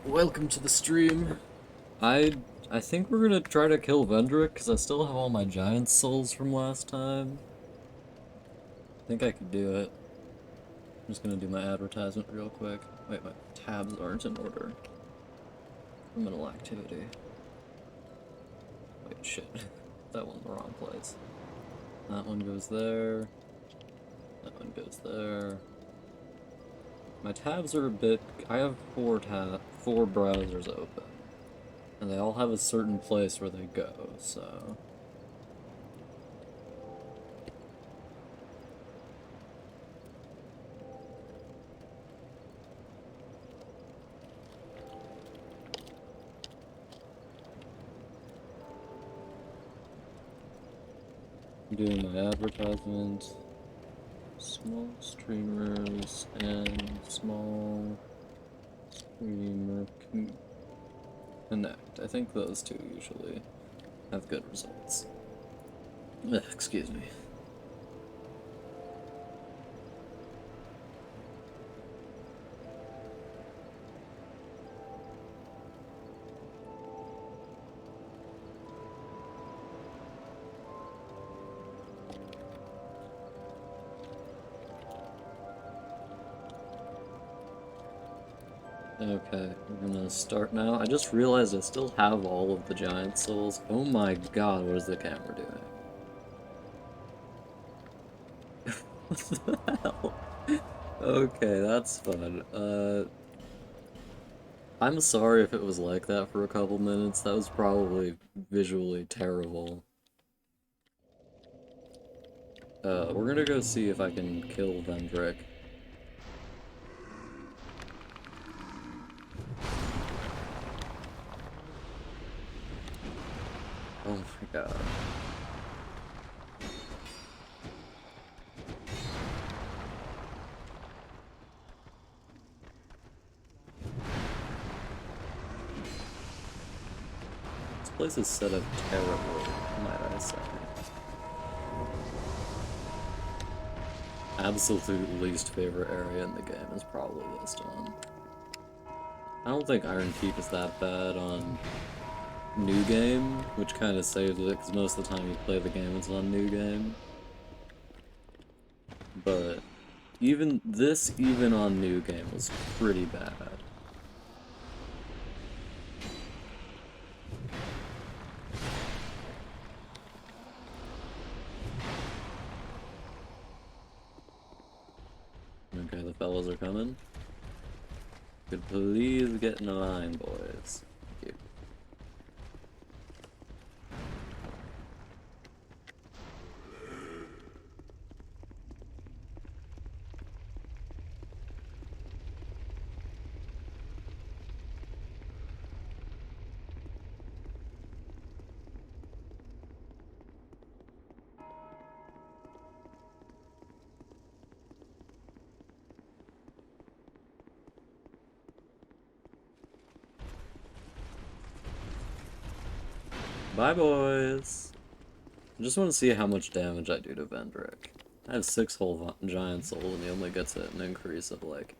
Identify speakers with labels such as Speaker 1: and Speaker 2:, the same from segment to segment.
Speaker 1: Welcome to the stream. I I think we're gonna try to kill Vendrick because I still have all my giant souls from last time. I think I could do it. I'm just gonna do my advertisement real quick. Wait, my tabs aren't in order. Criminal activity. Wait, shit. That one's the wrong place. That one goes there. That one goes there. My tabs are a bit... I have four browsers open. And they all have a certain place where they go, so... I'm doing my advertisement. Small streamers and small streamer connect. I think those two usually have good results. Ugh, excuse me. Okay, we're gonna start now. I just realized I still have all of the giant souls. Oh my god, what is the camera doing? What the hell? Okay, that's fun. I'm sorry if it was like that for a couple minutes. That was probably visually terrible. We're gonna go see if I can kill Vendrick. Oh my god. This place is set up terribly, might I say. Absolute least favorite area in the game is probably this one. I don't think Iron Keep is that bad on New Game, which kind of saves it, because most of the time you play the game it's on New Game. But even on New Game was pretty bad. Okay, the fellas are coming. Could please get in a line, boys. Thank you. Bye, boys! I just want to see how much damage I do to Vendrick. I have 6 whole giant souls, and he only gets an increase of like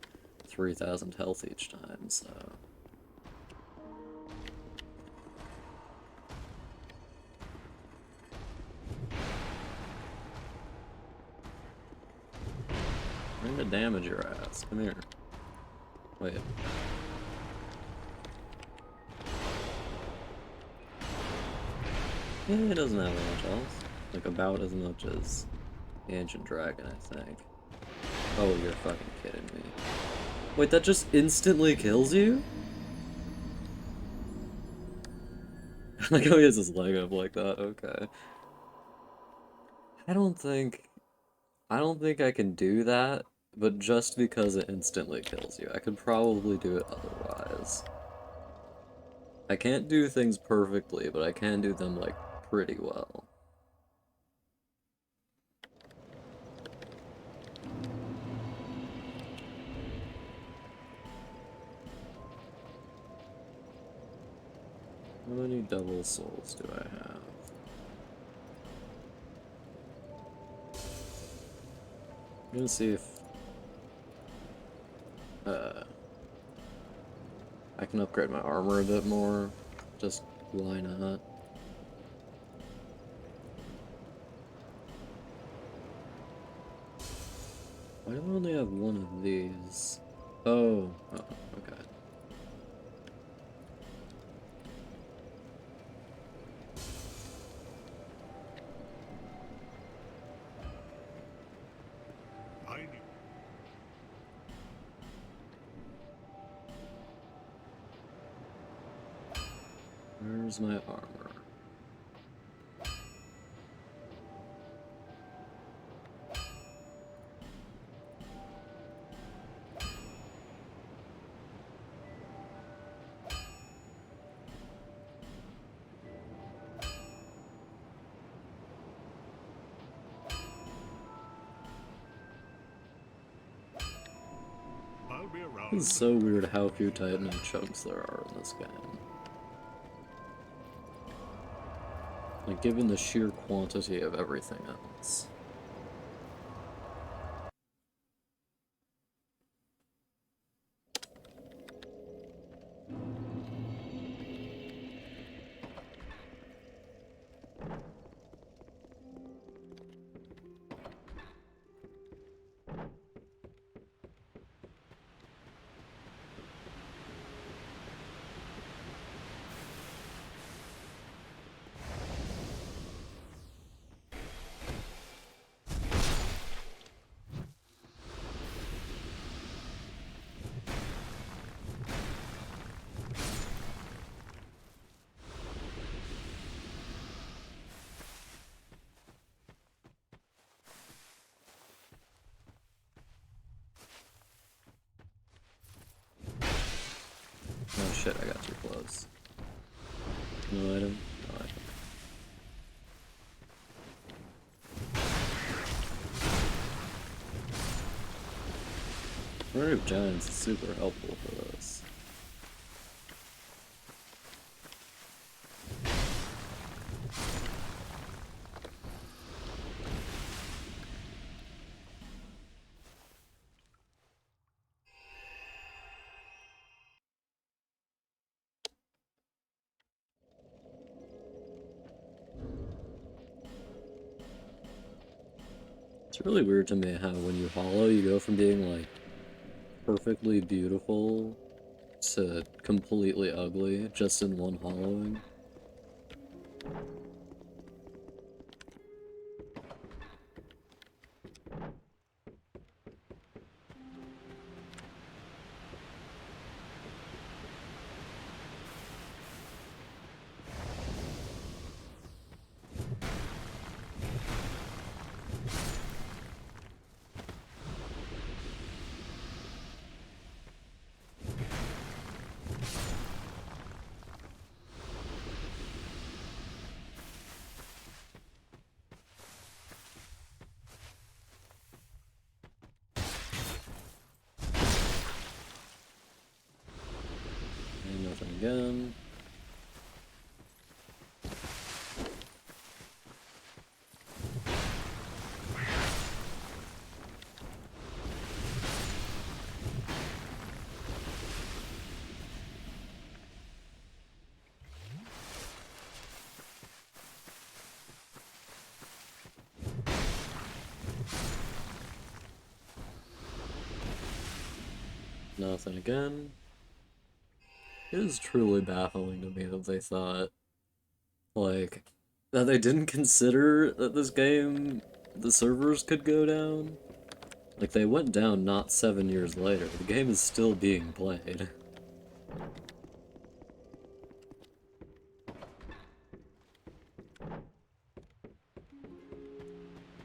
Speaker 1: 3,000 health each time, so... I'm gonna damage your ass. Come here. Wait. Yeah, it doesn't have that much else. Like, about as much as the Ancient Dragon, I think. Oh, you're fucking kidding me. Wait, that just instantly kills you? Like how he has his leg up like that, okay. I don't think... I don't think I can do that, but just because it instantly kills you. I could probably do it otherwise. I can't do things perfectly, but I can do them, like, pretty well. How many double souls do I have? I'm gonna see if... I can upgrade my armor a bit more. Just why not? Why do I only have one of these? Oh, okay. Where's my armor? It's so weird how few Titanium chunks there are in this game. Like, given the sheer quantity of everything else. Oh shit, I got too close. No item? No item. Flurry of Giants is super helpful for this. It's really weird to me how when you hollow, you go from being like perfectly beautiful to completely ugly just in one hollowing. And nothing again. Nothing again. It is truly baffling to me that they thought, like, that they didn't consider that this game, the servers could go down. Like, they went down not 7 years later. The game is still being played.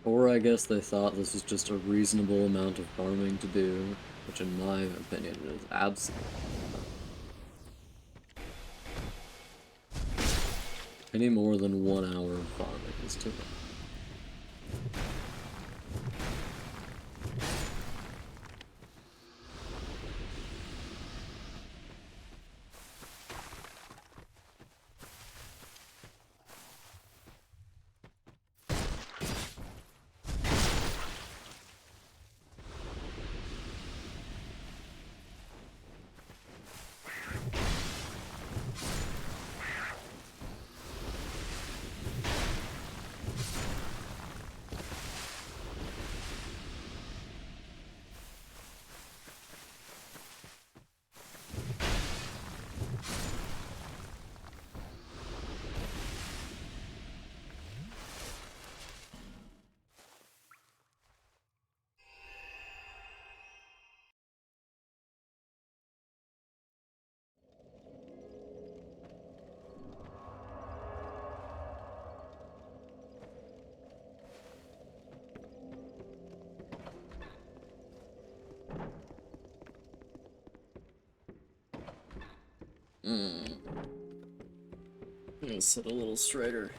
Speaker 1: Or I guess they thought this was just a reasonable amount of farming to do, which in my opinion is absolutely not. Any more than 1 hour of farming is too much. I'm gonna sit a little straighter.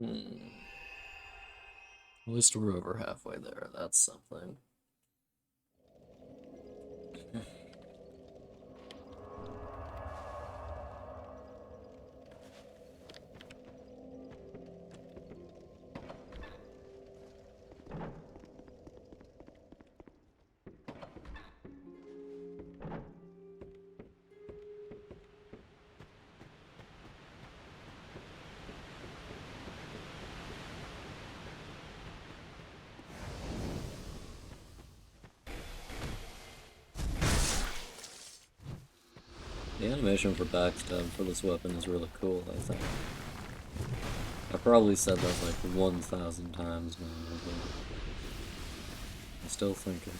Speaker 1: At least we're over halfway there. That's something. The animation for backstab for this weapon is really cool, I think. I probably said that like 1,000 times now, but I still think it.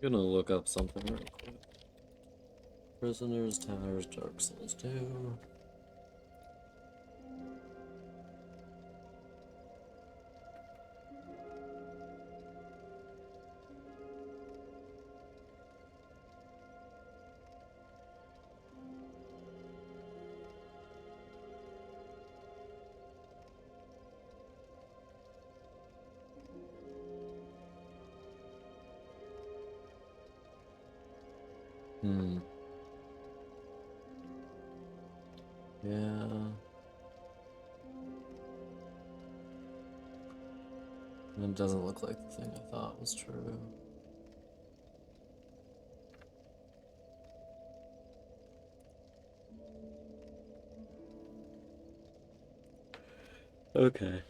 Speaker 1: I'm gonna look up something real quick. Prisoners, Towers, Dark Souls 2. Yeah. It doesn't look like the thing I thought was true. Okay.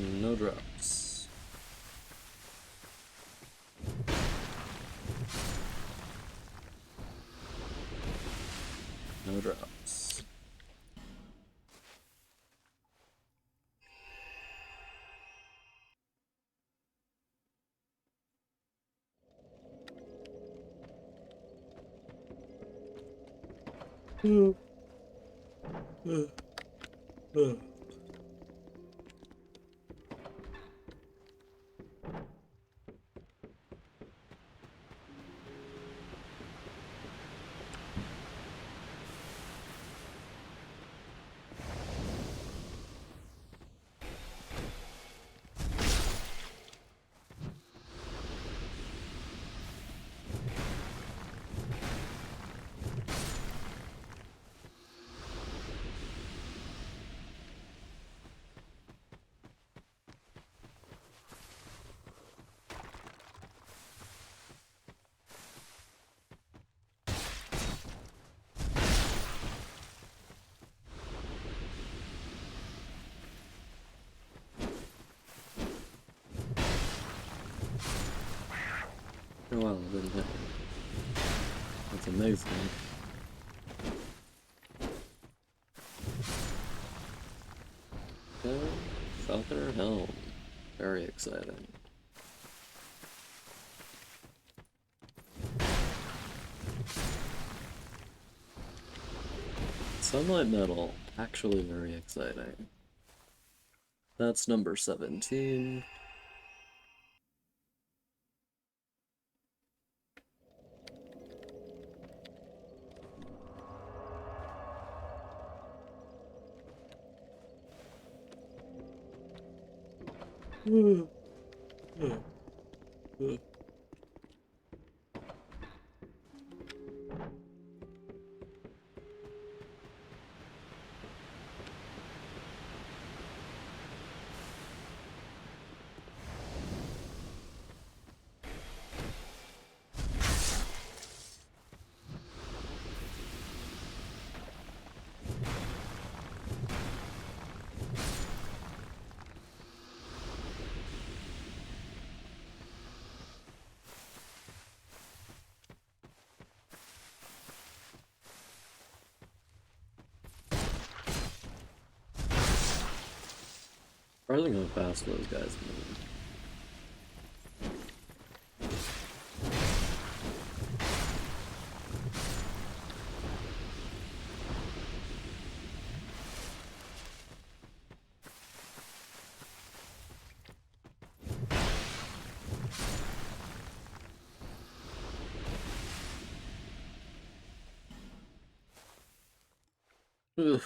Speaker 1: No drops. No drops. Oh wow, it didn't hit me. That's amazing. Okay, Falconer Helm. Very exciting. Sunlight Metal. Actually very exciting. That's number 17. Surprising how fast those guys move. Ugh.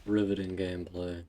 Speaker 1: riveting gameplay.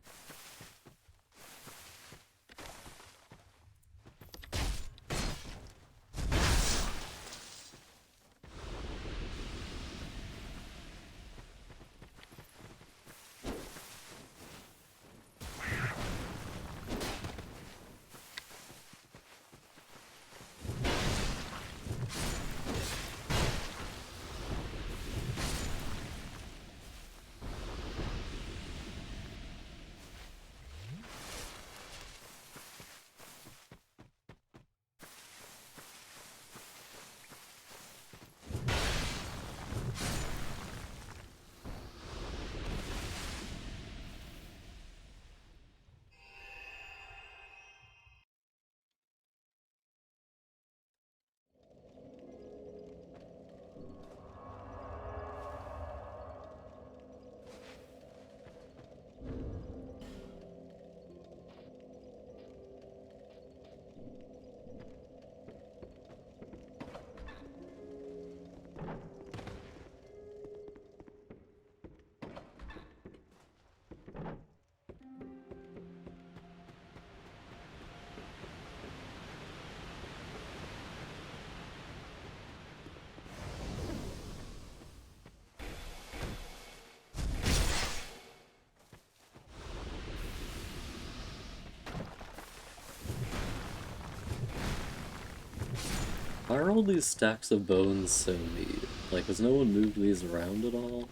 Speaker 1: Why are all these stacks of bones so neat? Like, has no one moved these around at all?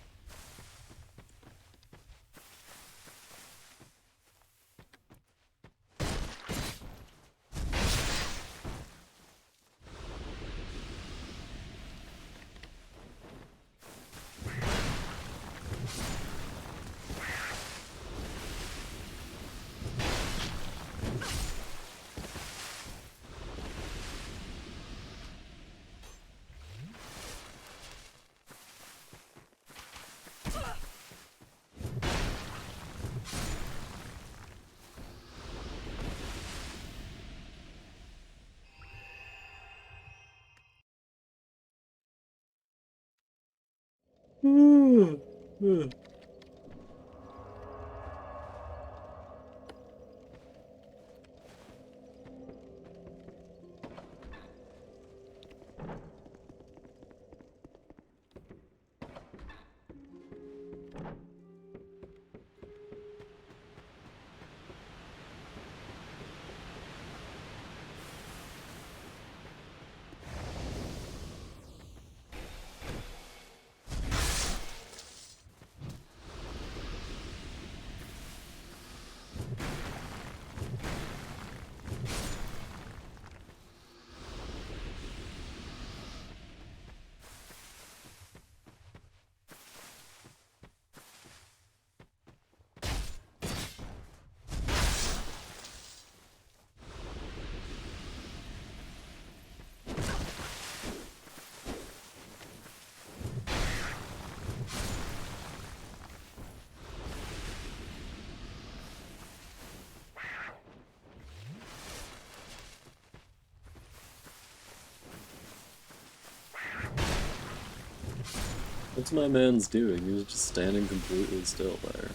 Speaker 1: What's my man's doing? He was just standing completely still there.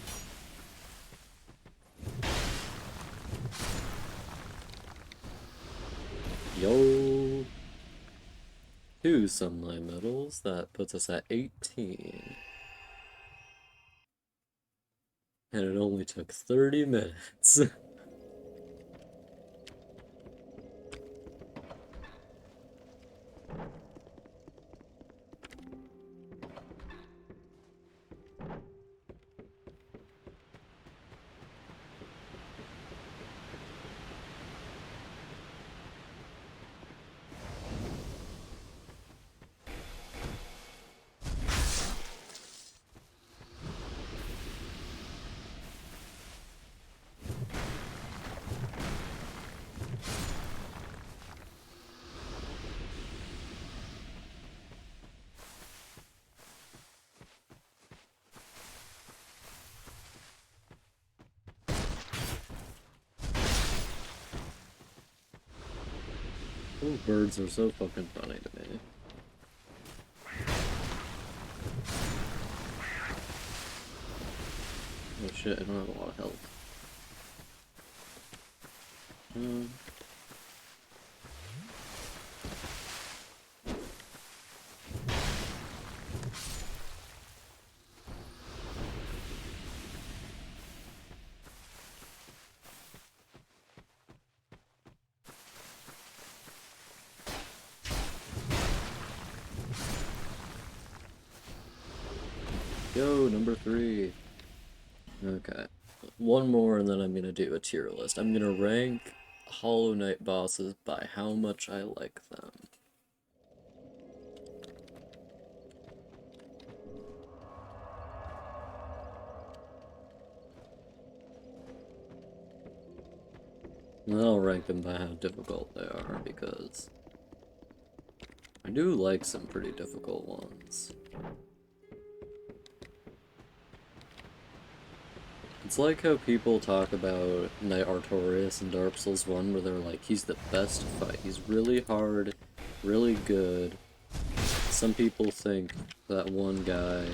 Speaker 1: Yo! 2 sunlight medals, that puts us at 18. And it only took 30 minutes. Those birds are so fucking funny to me. Oh shit, I don't have a lot of health. Yo, number 3. Okay. One more and then I'm gonna do a tier list. I'm gonna rank Hollow Knight bosses by how much I like them. And then I'll rank them by how difficult they are, because I do like some pretty difficult ones. It's like how people talk about Knight Artorias in Dark Souls 1, where they're like, he's the best fight. He's really hard, really good. Some people think that one guy,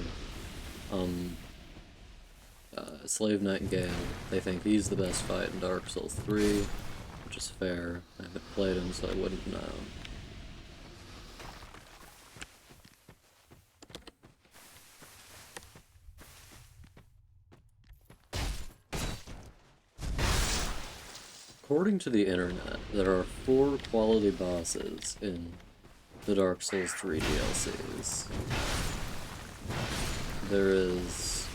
Speaker 1: Slave Nightingale, they think he's the best fight in Dark Souls 3, which is fair. I haven't played him, so I wouldn't know. According to the internet, there are 4 quality bosses in the Dark Souls 3 DLCs. There is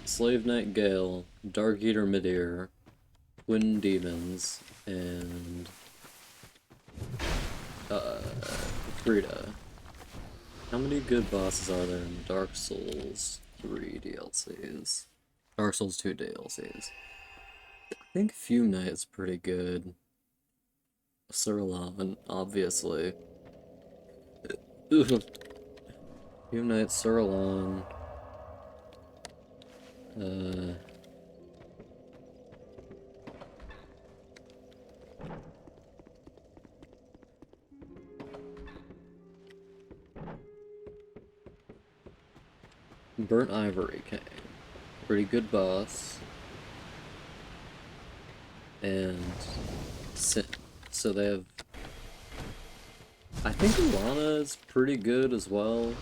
Speaker 1: Slave Knight Gale, Dark Eater Midir, Twin Demons, and Frida. How many good bosses are there in Dark Souls 3 DLCs? Dark Souls 2 DLCs. I think Fume Knight is pretty good. Surlan, obviously. Fume Knight, Surlan. Burnt Ivory King. Pretty good boss. And so they have, I think Ilana is pretty good as well.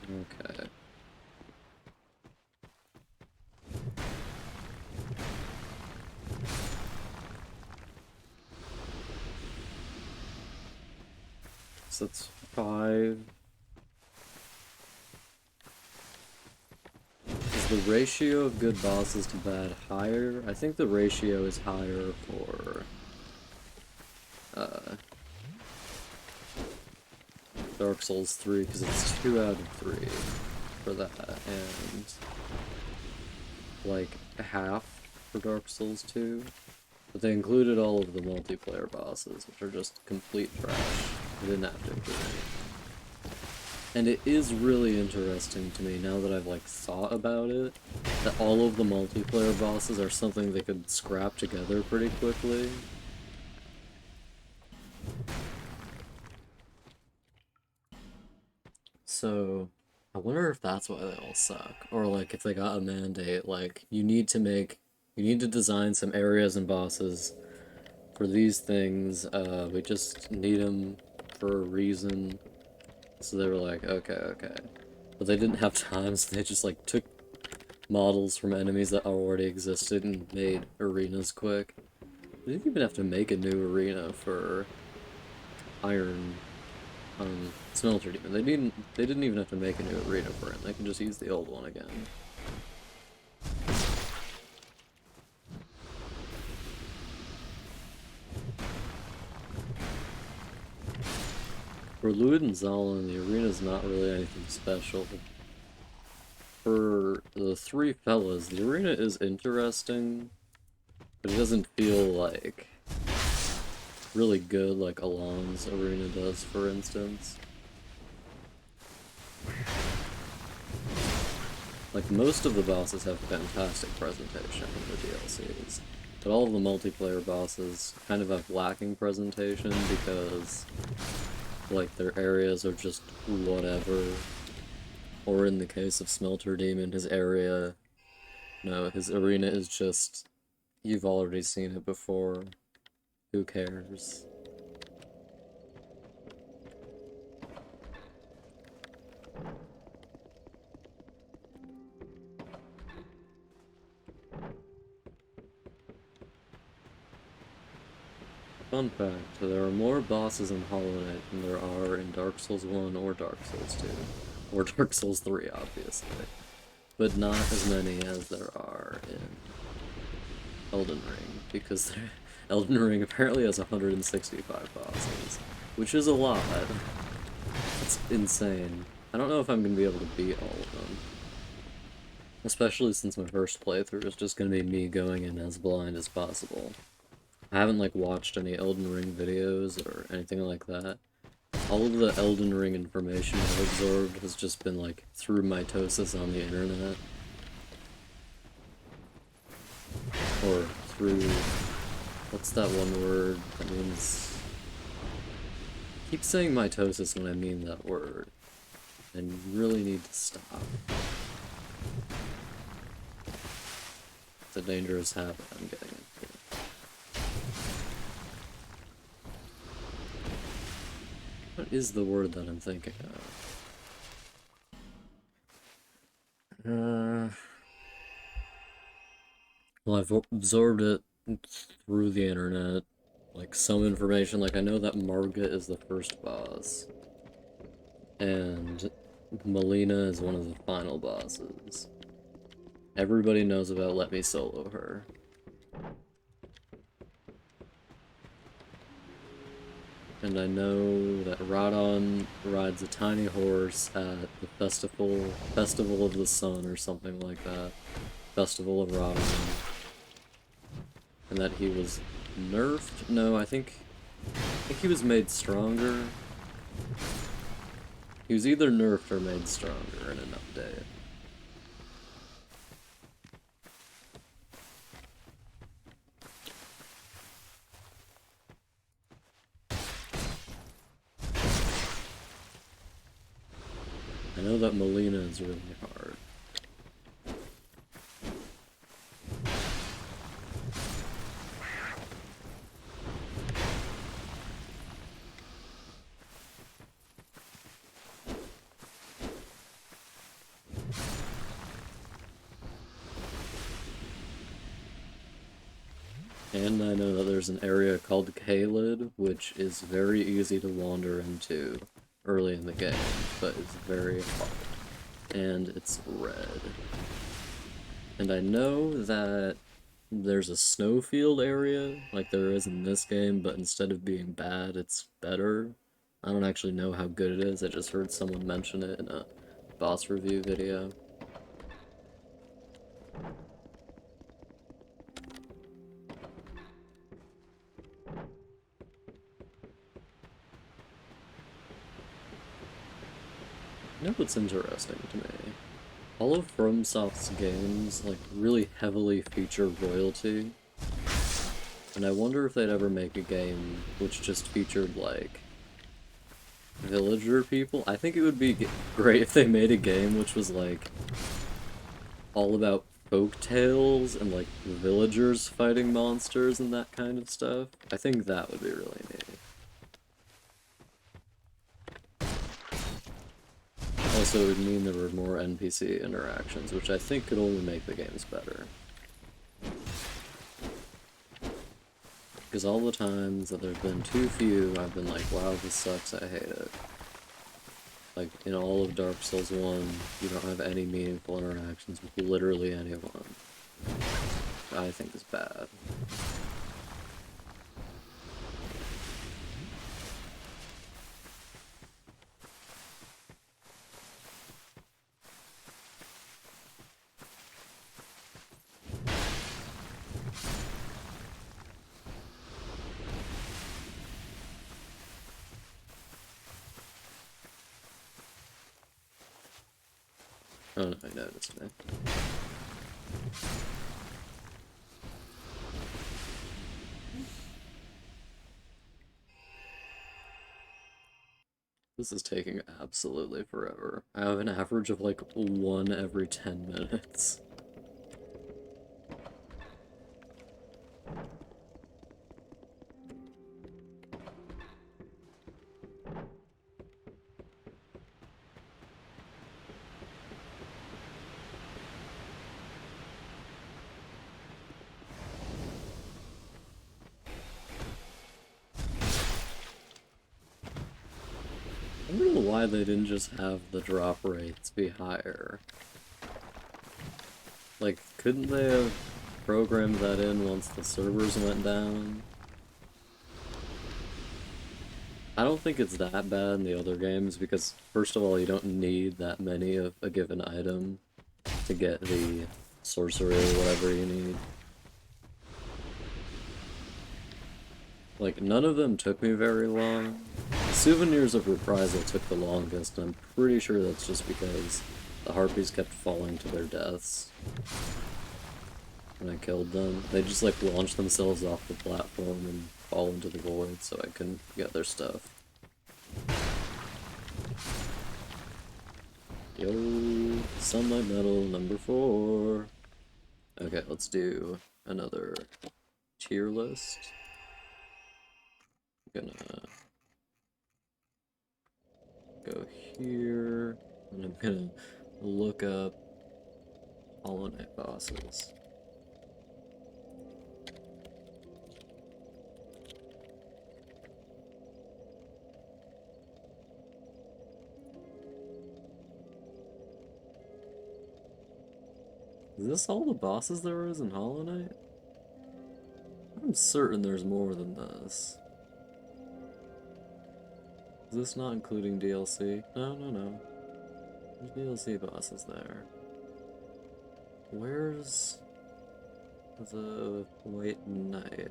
Speaker 1: Okay. So that's 5. Is the ratio of good bosses to bad higher? I think the ratio is higher for Dark Souls 3, because it's 2 out of 3 for that, and like half for Dark Souls 2. But they included all of the multiplayer bosses, which are just complete trash. They didn't have to include any. And it is really interesting to me, now that I've like thought about it, that all of the multiplayer bosses are something they could scrap together pretty quickly. So, I wonder if that's why they all suck. Or like if they got a mandate, like you need to design some areas and bosses for these things, we just need them for a reason. So they were like, okay. But they didn't have time, so they just like took models from enemies that already existed and made arenas quick. They didn't even have to make a new arena for Iron Smelter Demon. They didn't even have to make a new arena for it. They can just use the old one again. For Luid and Zalan, the arena's not really anything special. For the 3 fellas, the arena is interesting, but it doesn't feel like really good like Alon's arena does, for instance. Like, most of the bosses have fantastic presentation in the DLCs, but all of the multiplayer bosses kind of have lacking presentation because, like, their areas are just whatever. Or in the case of Smelter Demon, his area, no, his arena is just, you've already seen it before. Who cares? Fun fact, there are more bosses in Hollow Knight than there are in Dark Souls 1 or Dark Souls 2. Or Dark Souls 3, obviously. But not as many as there are in Elden Ring, because Elden Ring apparently has 165 bosses, which is a lot. It's insane. I don't know if I'm going to be able to beat all of them. Especially since my first playthrough is just going to be me going in as blind as possible. I haven't, like, watched any Elden Ring videos or anything like that. All of the Elden Ring information I've absorbed has just been, like, through mitosis on the internet. Or through... what's that one word that means... I keep saying mitosis when I mean that word. And you really need to stop. It's a dangerous habit I'm getting into. What is the word that I'm thinking of? Well, I've absorbed it through the internet. Like, some information, like, I know that Margit is the first boss. And Melina is one of the final bosses. Everybody knows about Let Me Solo Her. And I know that Radon rides a tiny horse at the Festival of the Sun or something like that. Festival of Radon. And that he was nerfed? No, I think he was made stronger. He was either nerfed or made stronger in an update. I know that Melina is really hard. And I know that there's an area called Caelid, which is very easy to wander into early in the game, but it's very hard. And it's red. And I know that there's a snowfield area, like there is in this game, but instead of being bad, it's better. I don't actually know how good it is, I just heard someone mention it in a boss review video. You know what's interesting to me? All of FromSoft's games, like, really heavily feature royalty. And I wonder if they'd ever make a game which just featured, like, villager people. I think it would be great if they made a game which was, like, all about folk tales and, like, villagers fighting monsters and that kind of stuff. I think that would be really neat. Also, it would mean there were more NPC interactions, which I think could only make the games better. Because all the times that there's been too few, I've been like, wow, this sucks, I hate it. Like, in all of Dark Souls 1, you don't have any meaningful interactions with literally anyone. I think is bad. Oh no, I noticed it. This is taking absolutely forever. I have an average of like 1 every 10 minutes. I don't know why they didn't just have the drop rates be higher. Like, couldn't they have programmed that in once the servers went down? I don't think it's that bad in the other games because, first of all, you don't need that many of a given item to get the sorcery or whatever you need. Like, none of them took me very long. Souvenirs of Reprisal took the longest, and I'm pretty sure that's just because the harpies kept falling to their deaths when I killed them. They just, like, launched themselves off the platform and fall into the void, so I couldn't get their stuff. Yo, Sunlight Metal number 4. Okay, let's do another tier list. I'm gonna go here, and I'm gonna look up Hollow Knight bosses. Is this all the bosses there is in Hollow Knight? I'm certain there's more than this. Is this not including DLC? No, no, no. There's DLC bosses there. Where's the White Knight?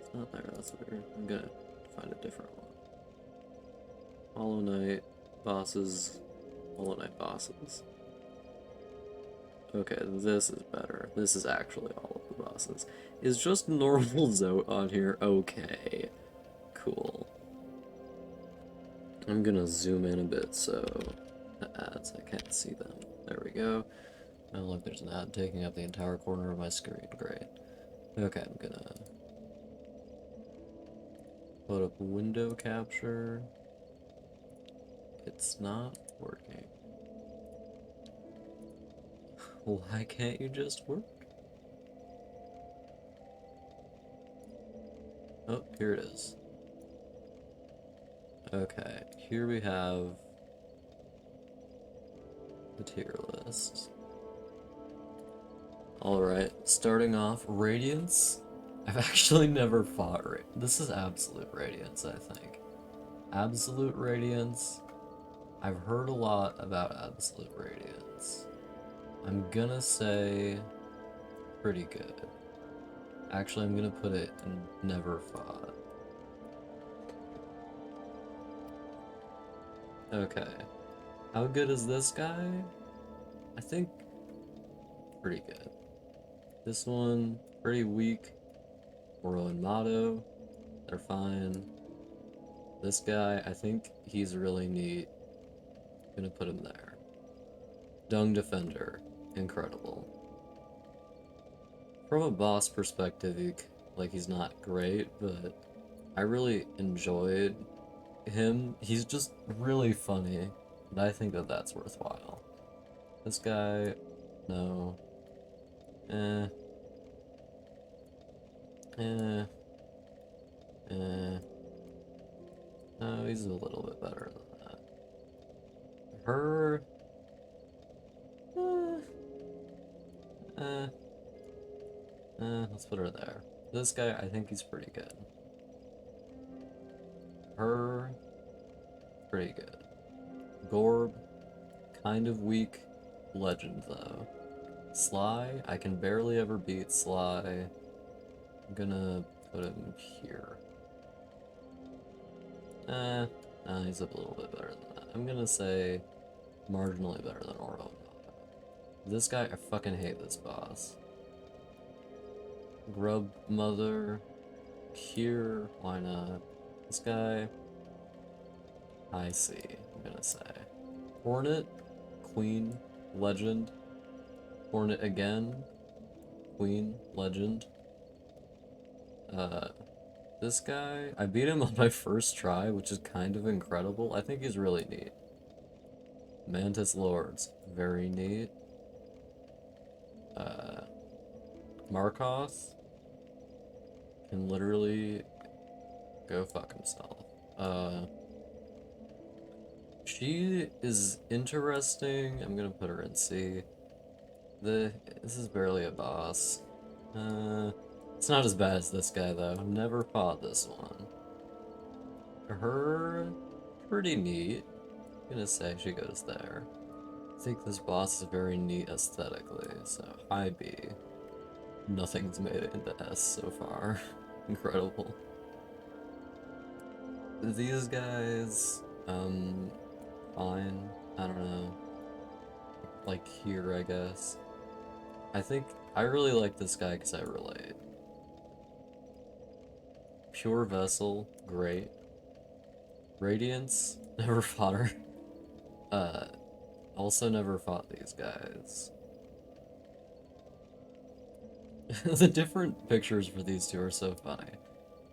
Speaker 1: It's not there, that's weird. I'm gonna find a different one. Hollow Knight bosses. Hollow Knight bosses. Okay, this is better. This is actually all of the bosses. Is just normal Zote on here? Okay. Cool. I'm gonna zoom in a bit so the ads, I can't see them. There we go. Oh look, there's an ad taking up the entire corner of my screen. Great. Okay, I'm gonna put up window capture. It's not working. Why can't you just work? Oh, here it is. Okay, here we have the tier list. Alright, starting off, Radiance. I've actually never fought this is Absolute Radiance, I think. Absolute Radiance. I've heard a lot about Absolute Radiance. I'm gonna say pretty good. Actually, I'm gonna put it in never fought. Okay. How good is this guy? I think pretty good. This one, pretty weak. Oro and Mato, they're fine. This guy, I think he's really neat. Gonna put him there. Dung Defender, incredible. From a boss perspective, he's not great, but I really enjoyed him. He's just really funny, and I think that that's worthwhile. This guy, no. Eh. Eh. Eh. No, he's a little bit better than that. Her... let's put her there. This guy, I think he's pretty good. Her... pretty good. Gorb, kind of weak. Legend, though. Sly, I can barely ever beat Sly. I'm gonna put him here. He's a little bit better than that. I'm gonna say marginally better than Oro. This guy, I fucking hate this boss. Grub Mother, here, why not? This guy, I see, I'm gonna say. Hornet, Queen, Legend. Hornet again, Queen, Legend. This guy, I beat him on my first try, which is kind of incredible. I think he's really neat. Mantis Lords, very neat. Markoth can literally go fuck himself. She is interesting. I'm gonna put her in C. This is barely a boss. It's not as bad as this guy though. Never fought this one. Her, pretty neat. I'm gonna say she goes there. I think this boss is very neat aesthetically, so high B. Nothing's made it into S so far. Incredible. These guys, fine. I don't know. Like here, I guess. I think I really like this guy because I relate. Pure Vessel, great. Radiance, never fought her. Also never fought these guys. The different pictures for these two are so funny.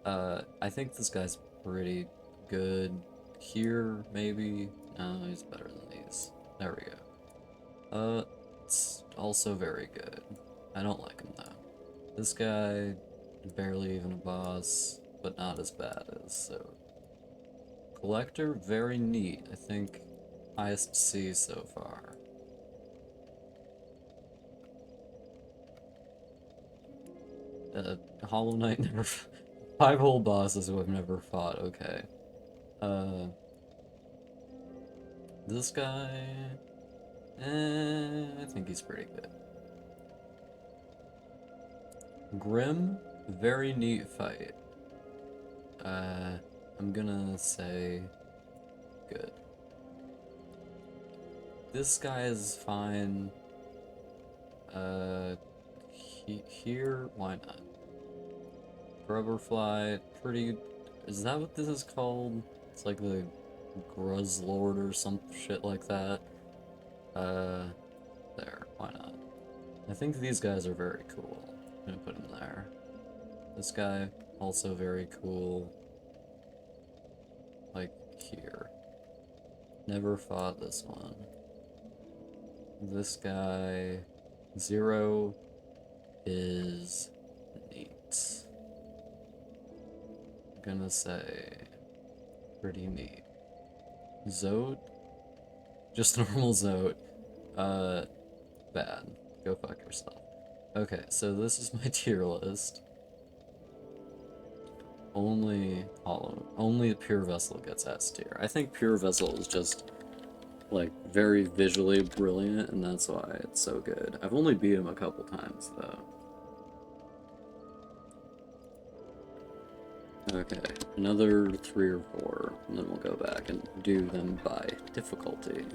Speaker 1: I think this guy's pretty good. Here, maybe? No, he's better than these. There we go. It's also very good. I don't like him though. This guy, barely even a boss, but not as bad as, so. Collector, very neat. I think highest C so far. Hollow Knight never. 5 whole bosses who I've never fought. Okay. This guy. I think he's pretty good. Grim, very neat fight. I'm gonna say good. This guy is fine. Here, why not? Grubberfly, pretty. Is that what this is called? It's like the Gruzlord or some shit like that. There, why not? I think these guys are very cool. I'm gonna put him there. This guy, also very cool. Like, here. Never fought this one. This guy, Zero, is neat. I'm gonna say, pretty neat. Zote, just normal Zote. Bad. Go fuck yourself. Okay, so this is my tier list. Only Pure Vessel gets S tier. I think Pure Vessel is just, like, very visually brilliant, and that's why it's so good. I've only beat him a couple times, though. Okay, another 3 or 4, and then we'll go back and do them by difficulty.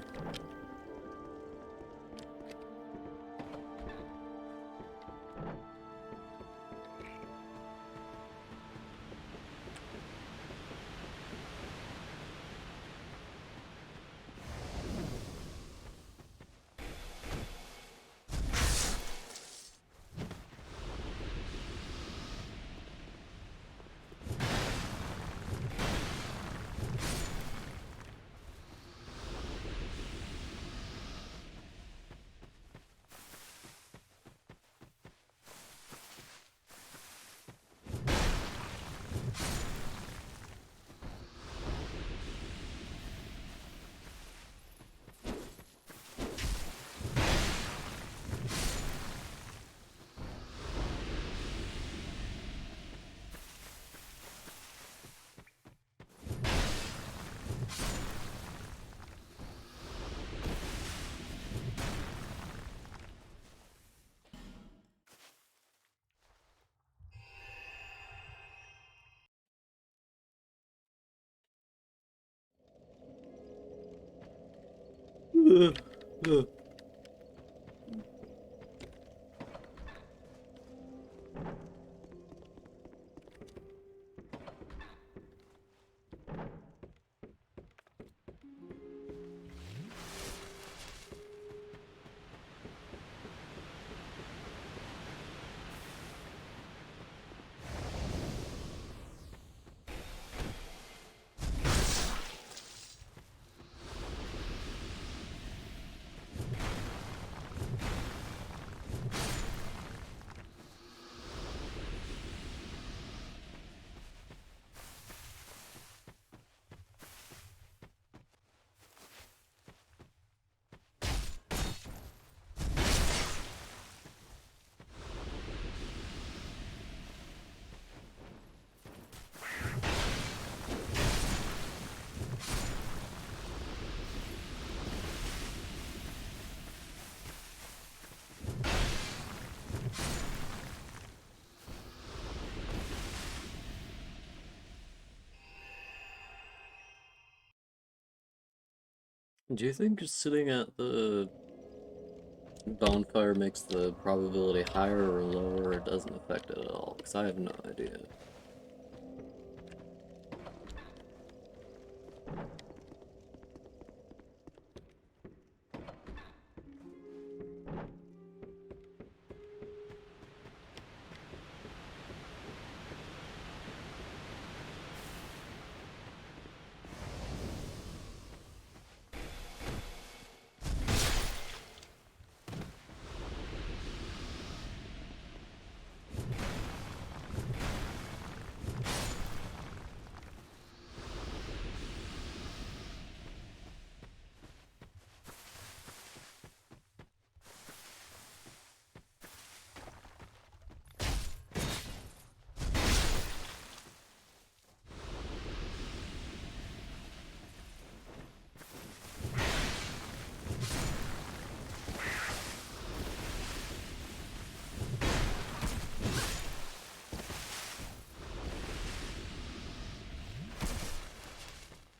Speaker 1: Do you think just sitting at the bonfire makes the probability higher or lower, or doesn't affect it at all? Because I have no idea.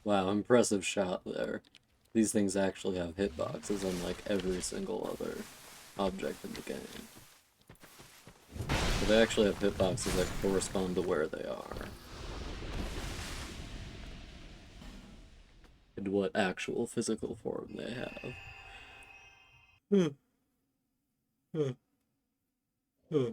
Speaker 1: Wow, impressive shot there. These things actually have hitboxes unlike every single other object in the game. So they actually have hitboxes that correspond to where they are. And what actual physical form they have. Hmm. Hmm. Hmm.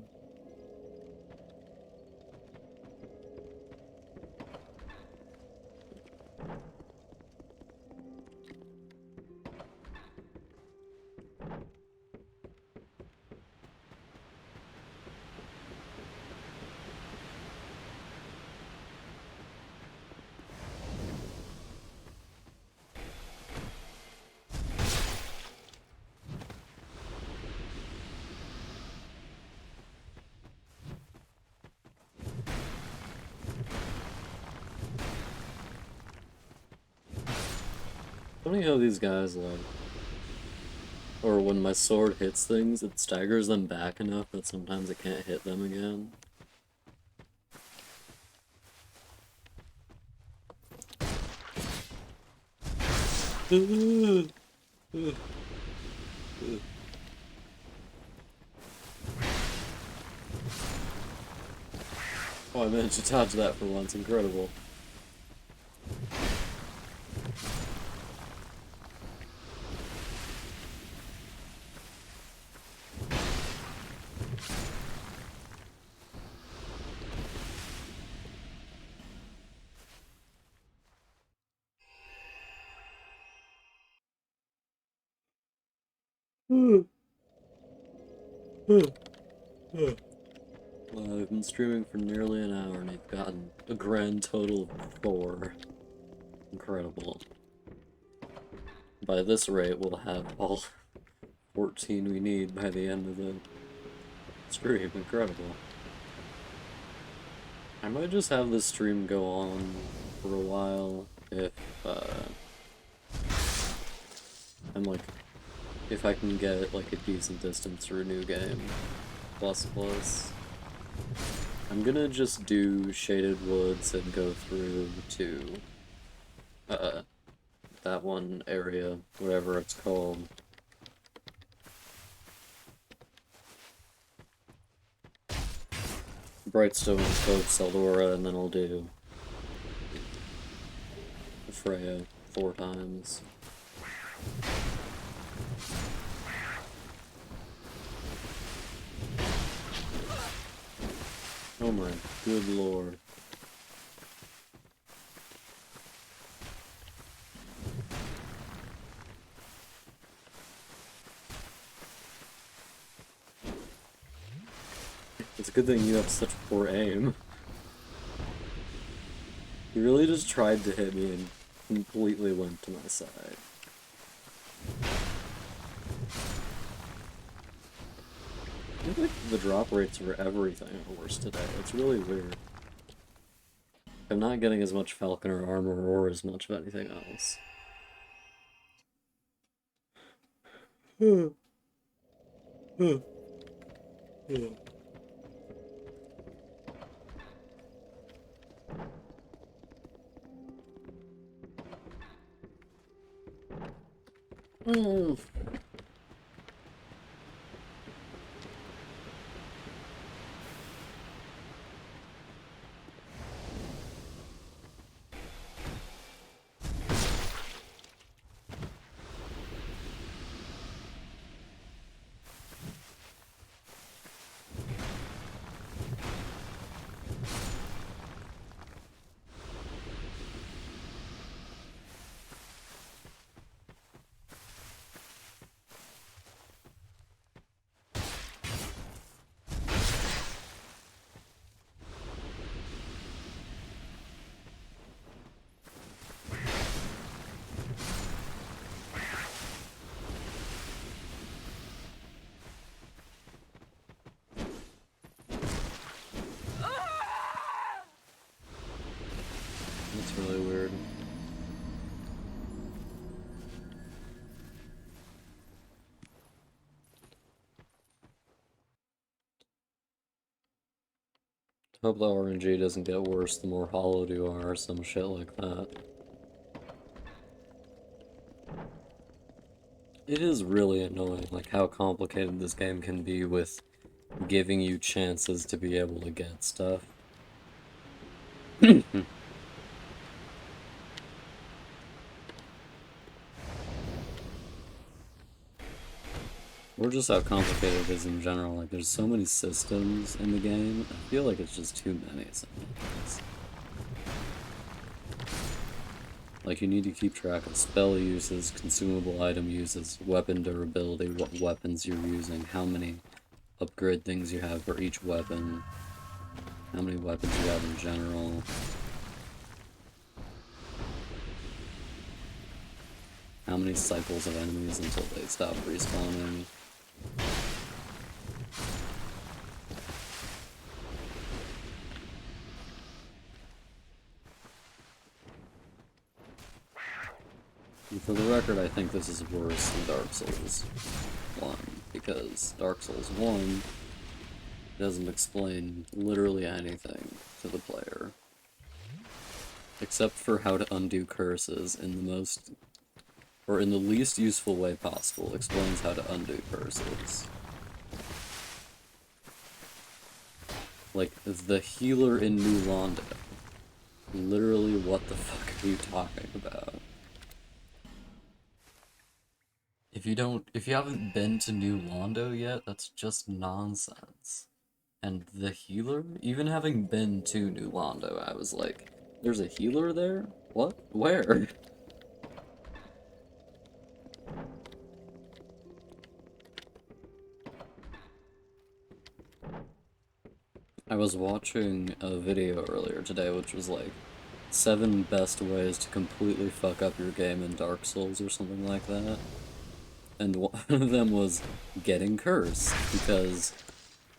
Speaker 1: Funny how these guys, like, or when my sword hits things, it staggers them back enough that sometimes it can't hit them again. Oh, I managed to dodge that for once. Incredible. Well, I've been streaming for nearly an hour and I've gotten a grand total of 4. Incredible. By this rate, we'll have all 14 we need by the end of the stream. Incredible. I might just have this stream go on for a while if, I'm like, if I can get, like, a decent distance through a new game. Plus. I'm gonna just do Shaded Woods and go through to, that one area, whatever it's called. Brightstone, Cove, Seldora, and then I'll do Freya 4 times. Oh my good lord. It's a good thing you have such poor aim. You really just tried to hit me and completely went to my side. I feel like the drop rates for everything are worse today. It's really weird. I'm not getting as much Falconer armor or as much of anything else. Mm. That's really weird. Hope the RNG doesn't get worse the more hollowed you are, or some shit like that. It is really annoying, like, how complicated this game can be with giving you chances to be able to get stuff. Or just how complicated it is in general. Like, there's so many systems in the game, I feel like it's just too many sometimes. Like, you need to keep track of spell uses, consumable item uses, weapon durability, what weapons you're using, how many upgrade things you have for each weapon, how many weapons you have in general. How many cycles of enemies until they stop respawning. And for the record, I think this is worse than Dark Souls 1, because Dark Souls 1 doesn't explain literally anything to the player. Except for how to undo curses in the most, or in the least useful way possible, explains how to undo curses. Like, the healer in New Londo. Literally, what the fuck are you talking about? If you haven't been to New Londo yet, that's just nonsense. And the healer? Even having been to New Londo, I was like, there's a healer there? What? Where? I was watching a video earlier today, which was like 7 best ways to completely fuck up your game in Dark Souls or something like that. And one of them was getting cursed, because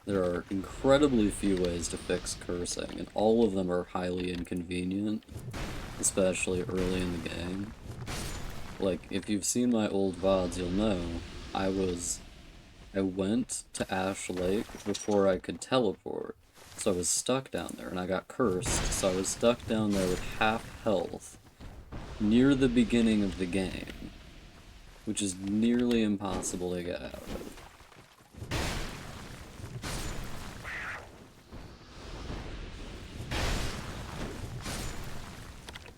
Speaker 1: there are incredibly few ways to fix cursing, and all of them are highly inconvenient, especially early in the game. Like, if you've seen my old VODs, you'll know I went to Ash Lake before I could teleport, so I was stuck down there, and I got cursed, so I was stuck down there with half health, near the beginning of the game, which is nearly impossible to get out of.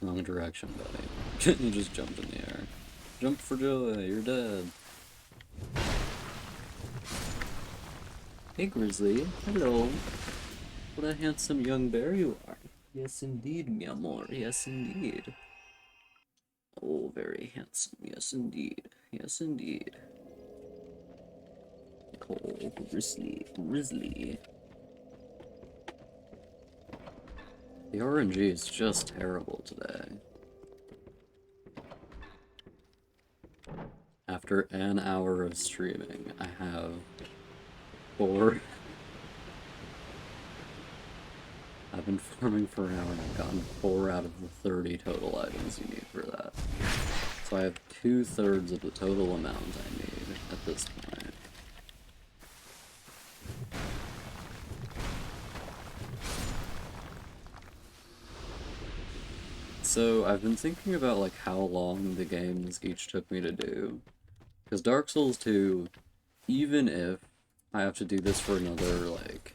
Speaker 1: Wrong direction, buddy. You just jumped in the air. Jump for joy, you're dead. Hey Grizzly, hello. What a handsome young bear you are. Yes indeed, mi amor, yes indeed. Oh, very handsome, yes indeed, yes indeed. Oh, Grizzly. The RNG is just terrible today. After an hour of streaming, I have 4. I've been farming for an hour and I've gotten 4 out of the 30 total items you need for that. So I have 2/3 of the total amount I need at this point. So I've been thinking about like how long the games each took me to do. Because Dark Souls 2, even if I have to do this for another, like,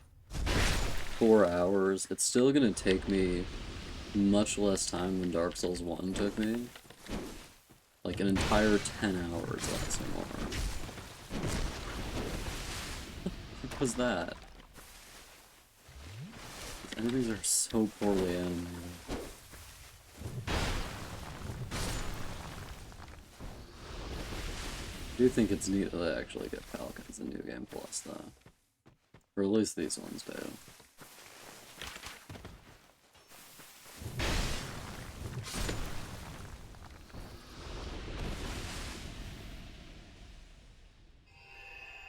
Speaker 1: 4 hours, it's still gonna take me much less time than Dark Souls 1 took me. Like an entire 10 hours less or more. What was that? These enemies are so poorly animated. I do think it's neat that they actually get Falcons in New Game Plus, though. Or at least these ones do.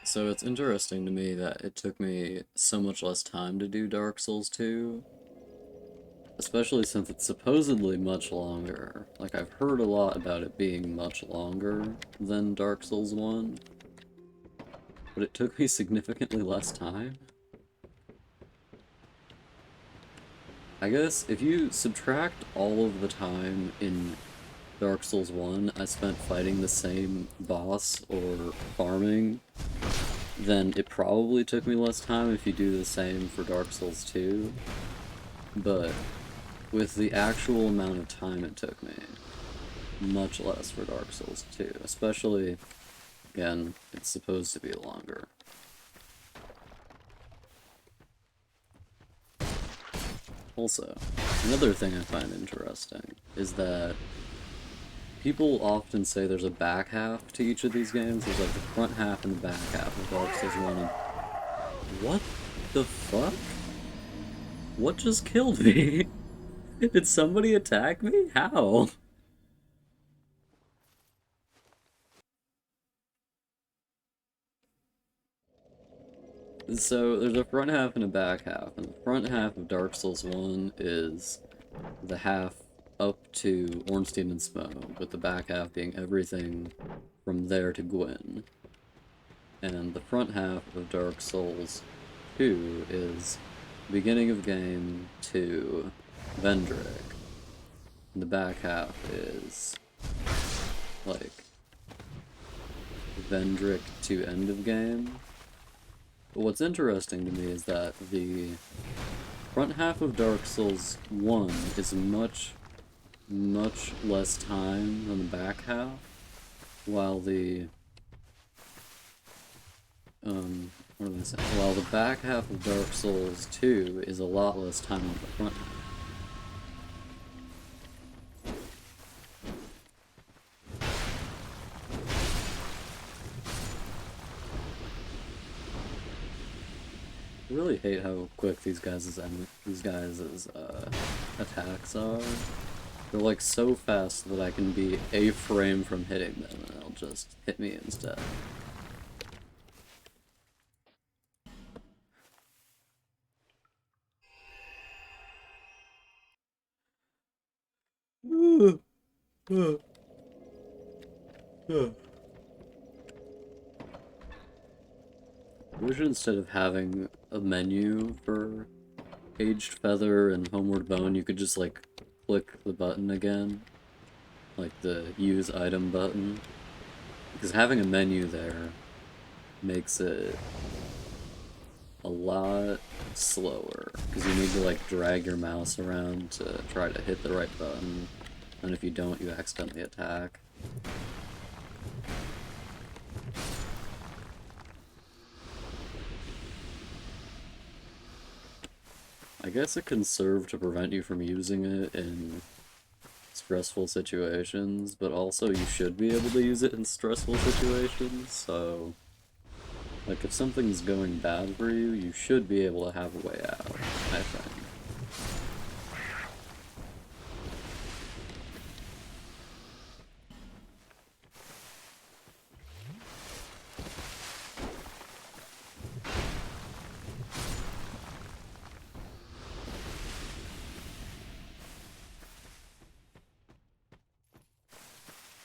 Speaker 1: So it's interesting to me that it took me so much less time to do Dark Souls 2. Especially since it's supposedly much longer. Like, I've heard a lot about it being much longer than Dark Souls 1. But it took me significantly less time. I guess if you subtract all of the time in Dark Souls 1 I spent fighting the same boss or farming, then it probably took me less time if you do the same for Dark Souls 2. But with the actual amount of time it took me, much less for Dark Souls 2. Especially, again, it's supposed to be longer. Also, another thing I find interesting is that people often say there's a back half to each of these games. There's like the front half and the back half of Dark Souls 1. And what the fuck? What just killed me? Did somebody attack me? How? So, there's a front half and a back half, and the front half of Dark Souls 1 is the half up to Ornstein and Smough, with the back half being everything from there to Gwyn. And the front half of Dark Souls 2 is beginning of game to Vendrick. And the back half is, like, Vendrick to end of game. But what's interesting to me is that the front half of Dark Souls 1 is much less time than the back half, while the what did I say? While the back half of Dark Souls 2 is a lot less time than the front half. I really hate how quick these guys' attacks are. They're like so fast that I can be a frame from hitting them and they'll just hit me instead. I wish instead of having a menu for Aged Feather and Homeward Bone, you could just, like, click the button again. Like the use item button. Because having a menu there makes it a lot slower. Because you need to, like, drag your mouse around to try to hit the right button. And if you don't, you accidentally attack. I guess it can serve to prevent you from using it in stressful situations, but also you should be able to use it in stressful situations, so... Like, if something's going bad for you, you should be able to have a way out, I think.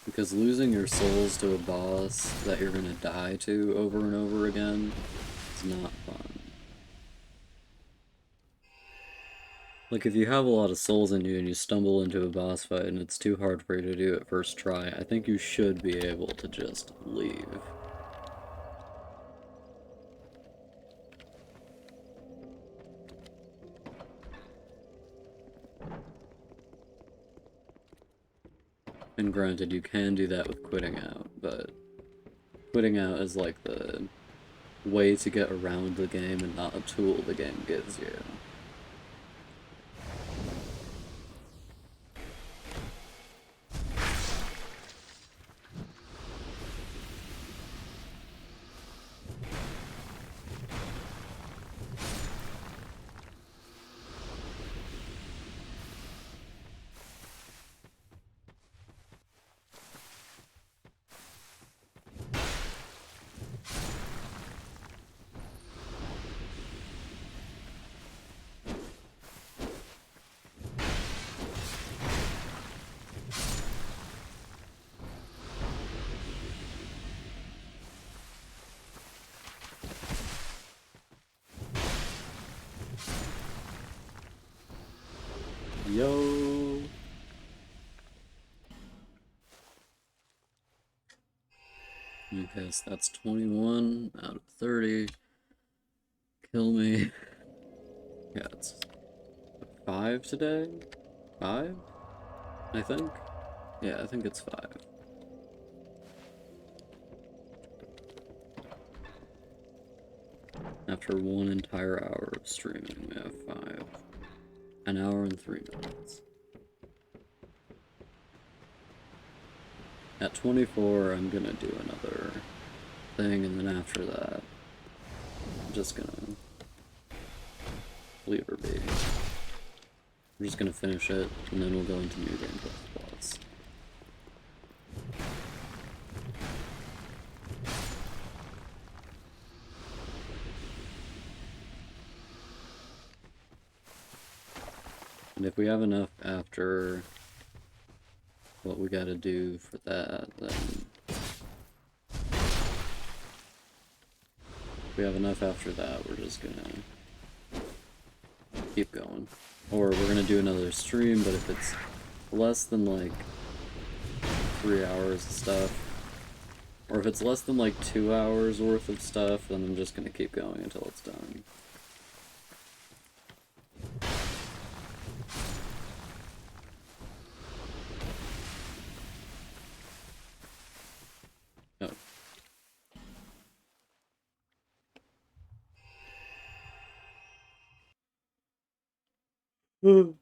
Speaker 1: Because losing your souls to a boss that you're gonna die to over and over again is not fun. Like, if you have a lot of souls in you and you stumble into a boss fight and it's too hard for you to do it first try, I think you should be able to just leave. And granted, you can do that with quitting out, but quitting out is like the way to get around the game and not a tool the game gives you. Yo! Okay, so that's 21 out of 30. Kill me. Yeah, it's 5 today? 5? I think? Yeah, I think it's 5. After 1 entire hour of streaming, we have 5. An hour and 3 minutes. At 24, I'm gonna do another thing, and then after that, I'm just gonna leave her be. I'm just gonna finish it, and then we'll go into New Game Plus. And if we have enough after what we gotta do for that, then if we have enough after that, we're just gonna keep going. Or we're gonna do another stream, but if it's less than like 3 hours of stuff, or if it's less than like 2 hours worth of stuff, then I'm just gonna keep going until it's done. Oh.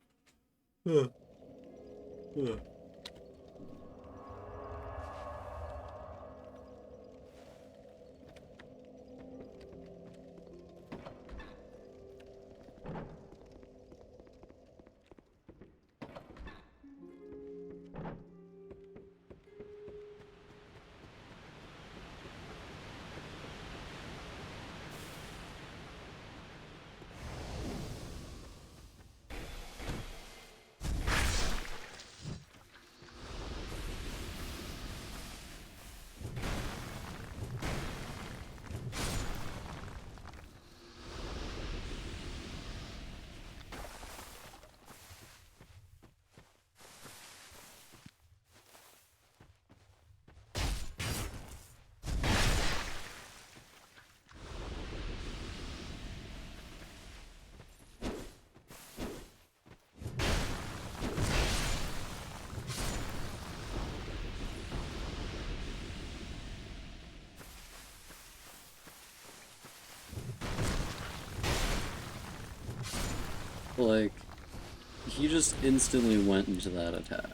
Speaker 1: Like, he just instantly went into that attack.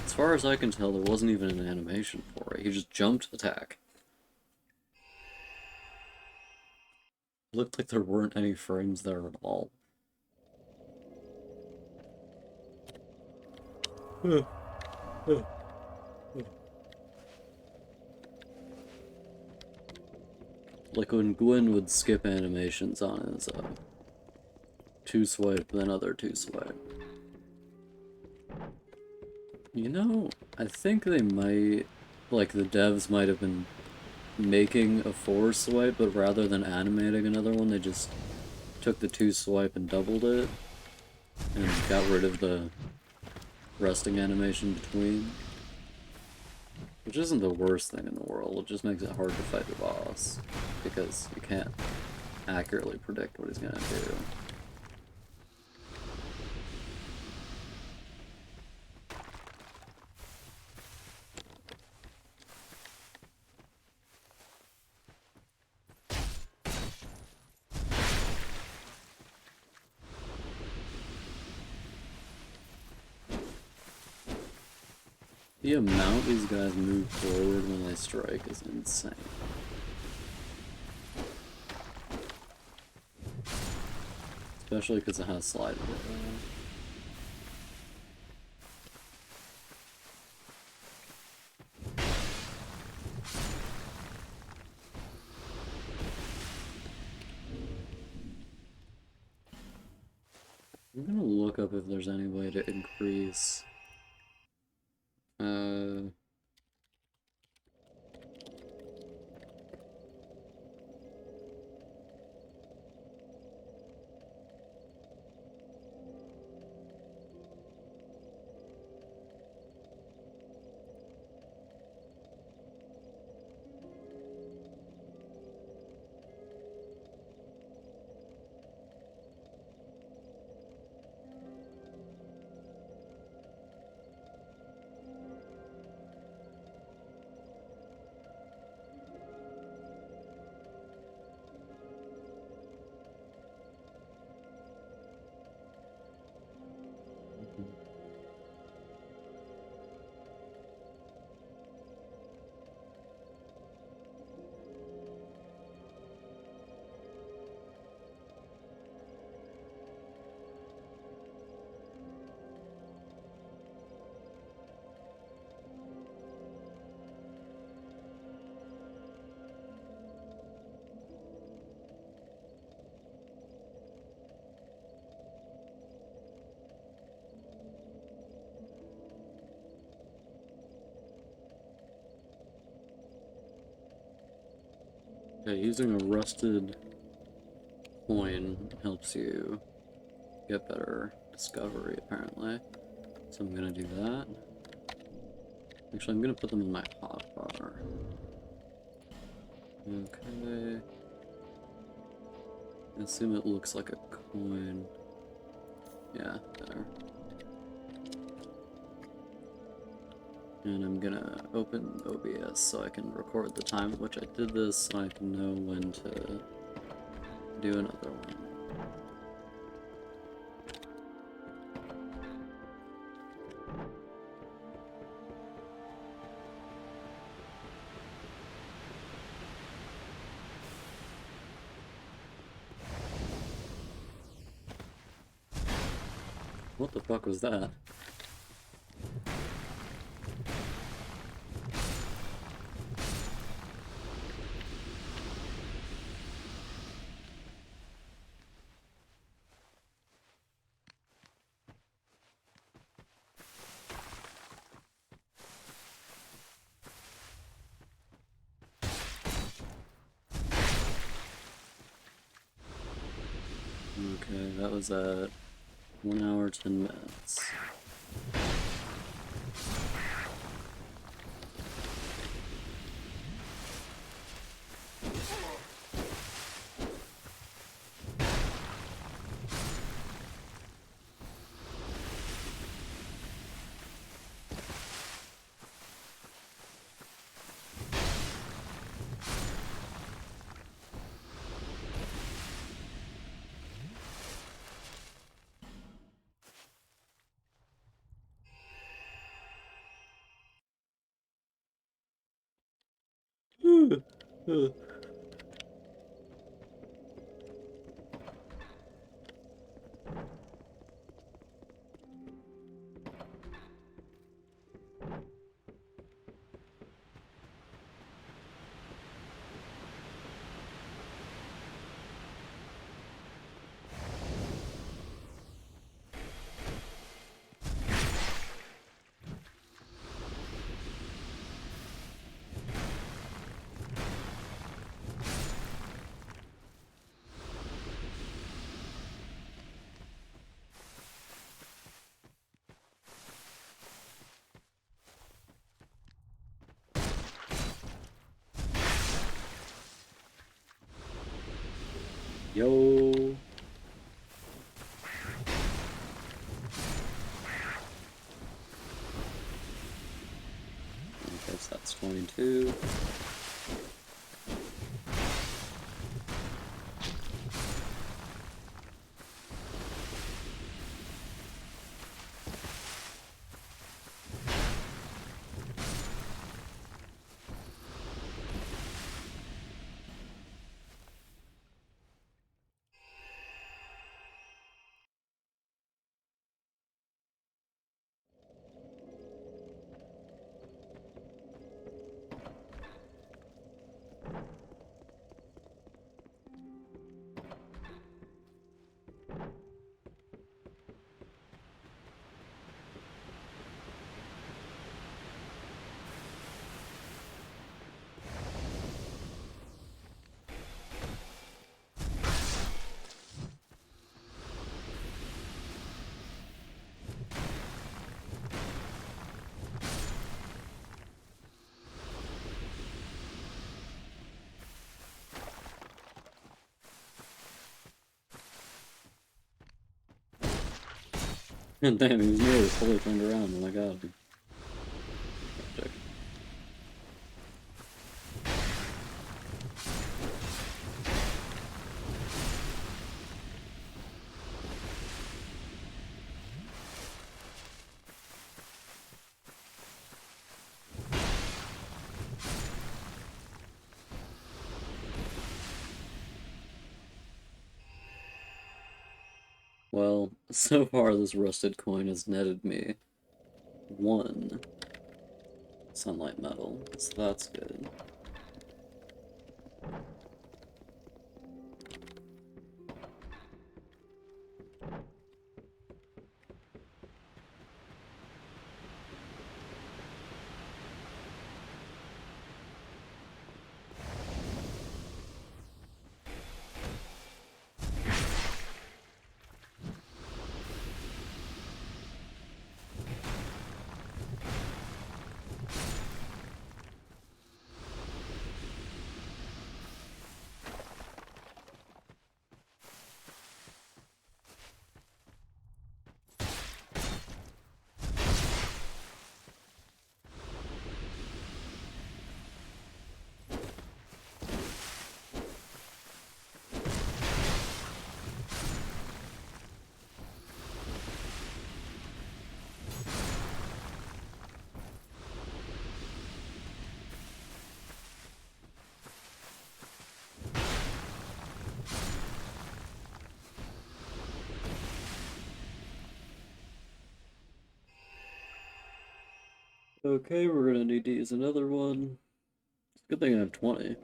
Speaker 1: As far as I can tell, there wasn't even an animation for it. He just jumped attack. It looked like there weren't any frames there at all. Like when Gwyn would skip animations on his 2-swipe, then other 2-swipe. You know, I think they might, like the devs might have been making a 4-swipe, but rather than animating another one, they just took the 2-swipe and doubled it. and got rid of the resting animation between. Which isn't the worst thing in the world, it just makes it hard to fight the boss, because you can't accurately predict what he's gonna do. The amount these guys move forward when they strike is insane. Especially because it has slide roll. I'm gonna look up if there's any way to increase using a rusted coin helps you get better discovery, apparently. So I'm gonna do that. Actually, I'm gonna put them in my hotbar. Okay. I assume it looks like a coin. Yeah, there. And I'm gonna open OBS so I can record the time at which I did this so I can know when to do another one. What the fuck was that? Okay, that was at 1 hour, 10 minutes.
Speaker 2: Yo. I guess that's 22. Damn, he was nearly fully turned around when I got him. Check. Well, so far this rusted coin has netted me 1 sunlight metal, so that's good. Okay, we're gonna need to use another one. It's a good thing I have 20.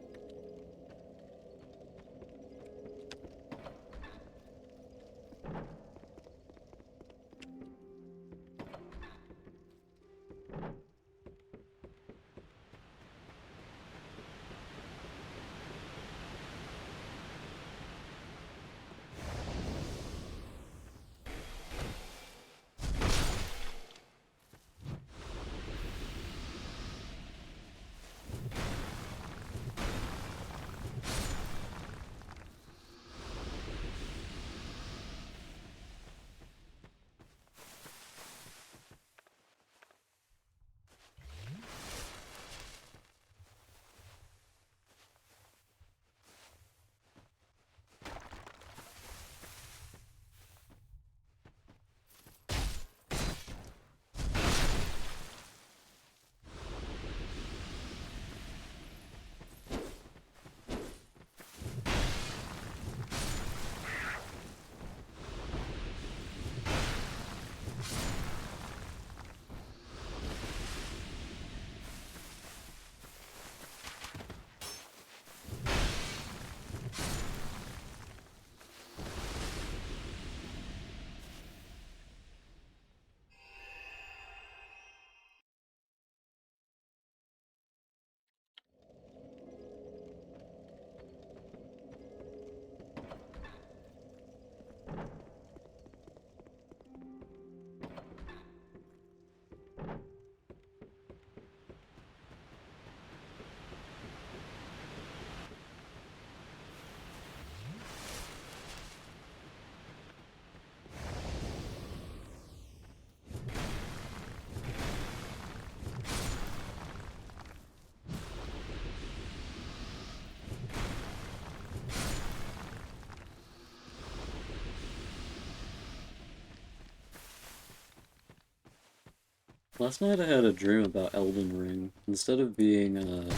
Speaker 2: Last night I had a dream about Elden Ring. Instead of being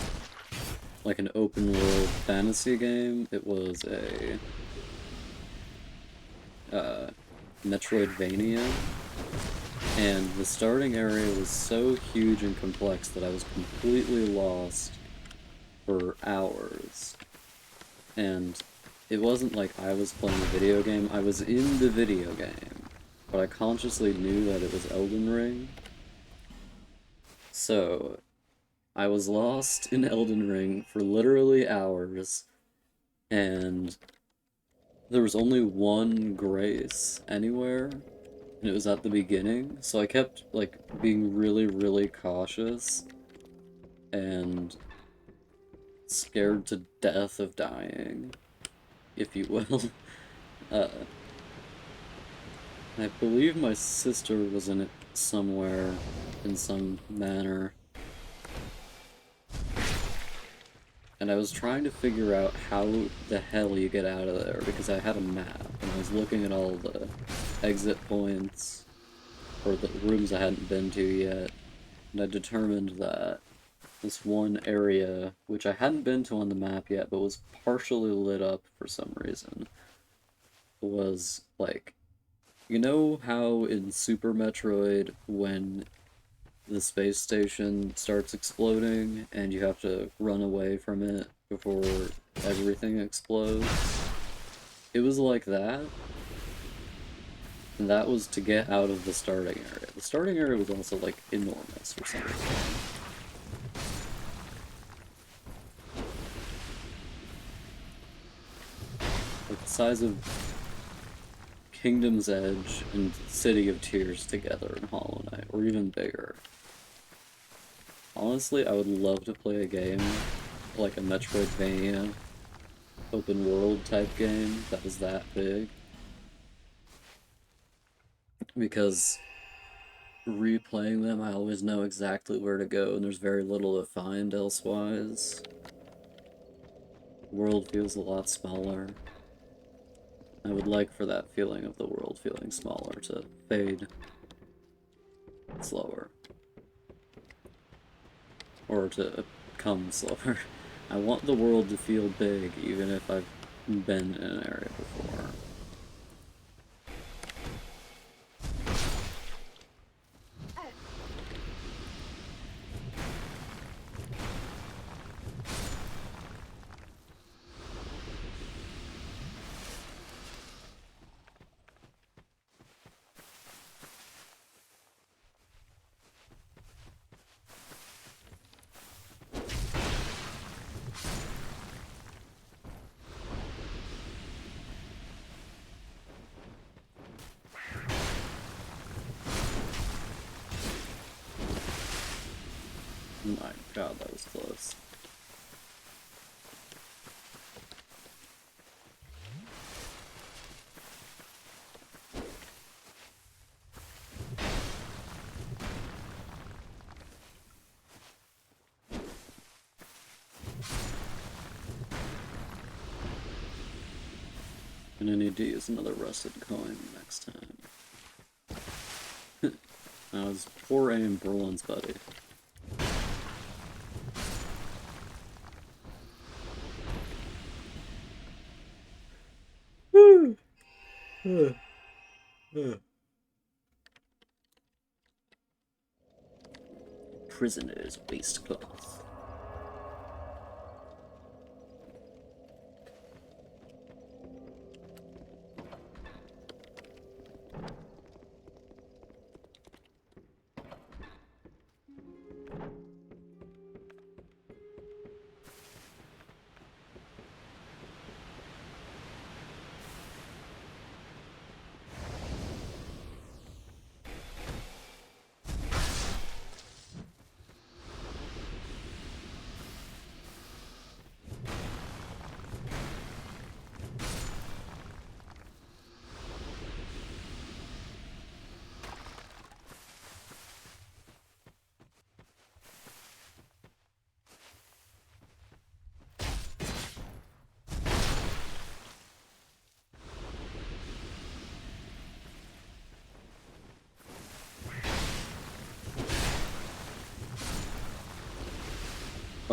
Speaker 2: like an open world fantasy game, it was a Metroidvania. And the starting area was so huge and complex that I was completely lost for hours. And it wasn't like I was playing a video game, I was in the video game. But I consciously knew that it was Elden Ring. So, I was lost in Elden Ring for literally hours, and there was only one grace anywhere, and it was at the beginning, so I kept, like, being really, really cautious, and scared to death of dying, if you will. uh, I believe my sister was in it somewhere, in some manner. And I was trying to figure out how the hell you get out of there, because I had a map, and I was looking at all the exit points, or the rooms I hadn't been to yet, and I determined that this one area, which I hadn't been to on the map yet, but was partially lit up for some reason, was, like, you know how in Super Metroid, when the space station starts exploding and you have to run away from it before everything explodes? It was like that, and that was to get out of the starting area. The starting area was also, like, enormous for some reason. Like the size of Kingdom's Edge and City of Tears together in Hollow Knight, or even bigger. Honestly, I would love to play a game, like a Metroidvania, open world type game that was that big. Because replaying them, I always know exactly where to go, and there's very little to find elsewise. The world feels a lot smaller. I would like for that feeling of the world feeling smaller to fade slower. Or to come slower. I want the world to feel big, even if I've been in an area before. Oh my god, that was close. And I need to use another rusted coin next time. That was poor aim, Berlin's buddy. Prisoner's waistcloth.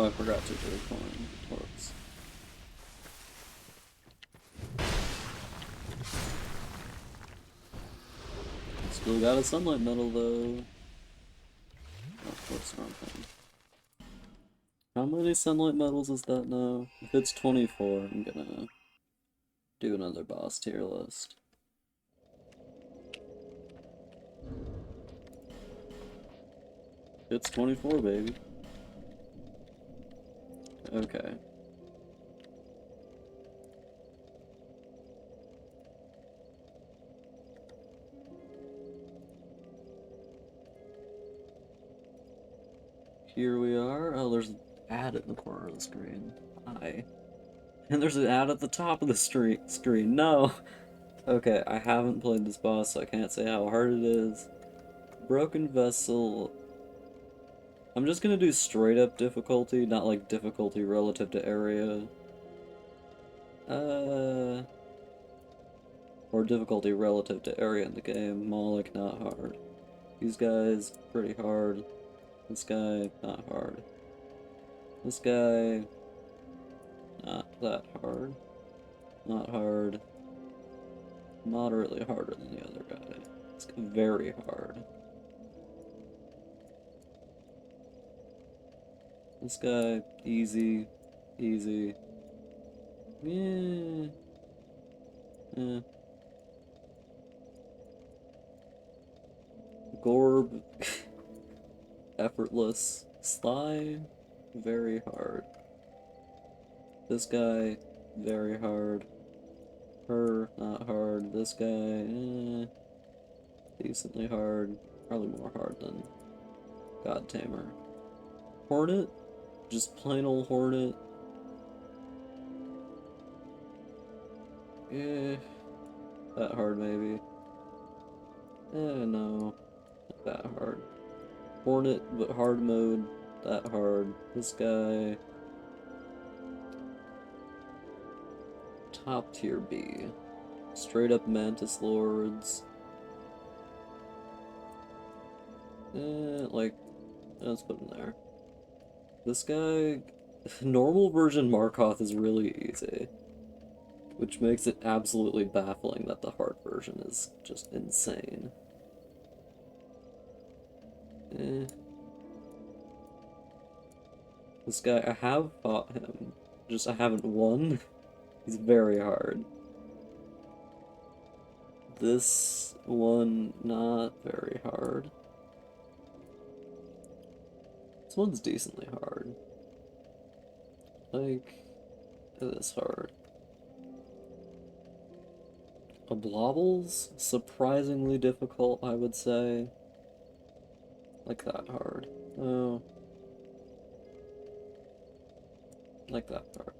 Speaker 2: Oh, I forgot to do a coin. Whoops. Still got a sunlight medal though. Oh, of course, wrong thing. How many sunlight medals is that now? If it's 24, I'm gonna do another boss tier list. It's 24, baby. Okay. Here we are. Oh, there's an ad in the corner of the screen. Hi. And there's an ad at the top of the screen. No! Okay, I haven't played this boss, so I can't say how hard it is. Broken Vessel. I'm just gonna do straight up difficulty, not like difficulty relative to area. Or difficulty relative to area in the game. Moloch, not hard. These guys, pretty hard. This guy, not hard. This guy, not that hard. Not hard. Moderately harder than the other guy. It's very hard. This guy, easy. Easy. Yeah. Eh. Gorb. Effortless. Sly. Very hard. This guy, very hard. Her, not hard. This guy, decently hard. Probably more hard than God Tamer. Hornet? Just plain old Hornet. Eh, that hard maybe. No, not that hard. Hornet, but hard mode, that hard. This guy, top tier B. Straight up Mantis Lords. Like, let's put him there. This guy, normal version Markoth is really easy, which makes it absolutely baffling that the hard version is just insane. This guy, I have fought him, just I haven't won. He's very hard. This one, not very hard. This one's decently hard. Like, it is hard. Oblobbles, surprisingly difficult, I would say. Like that hard. Oh. Like that hard.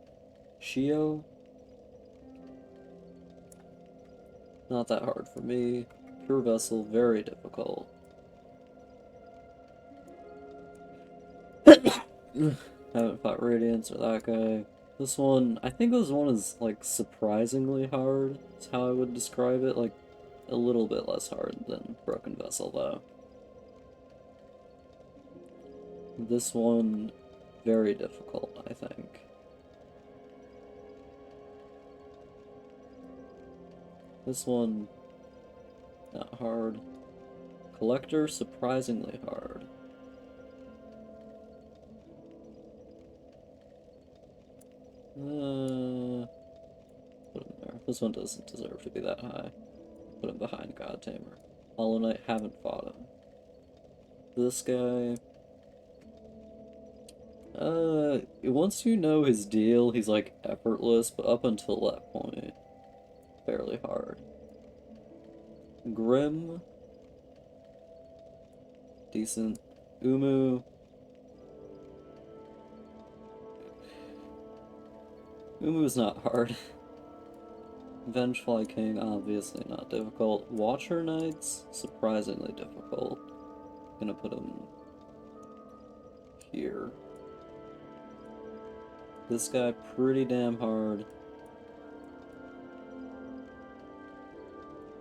Speaker 2: Shio? Not that hard for me. Pure Vessel, very difficult. Haven't fought Radiance or that guy. This one, I think this one is, like, surprisingly hard, is how I would describe it. Like, a little bit less hard than Broken Vessel, though. This one, very difficult, I think. This one, not hard. Collector, surprisingly hard. Put him there. This one doesn't deserve to be that high. Put him behind God Tamer. Hollow Knight, haven't fought him. This guy... once you know his deal, he's like effortless, but up until that point, fairly hard. Grim, decent. Umu's not hard. Vengefly King, obviously not difficult. Watcher Knights, surprisingly difficult. Gonna put him here. This guy, pretty damn hard.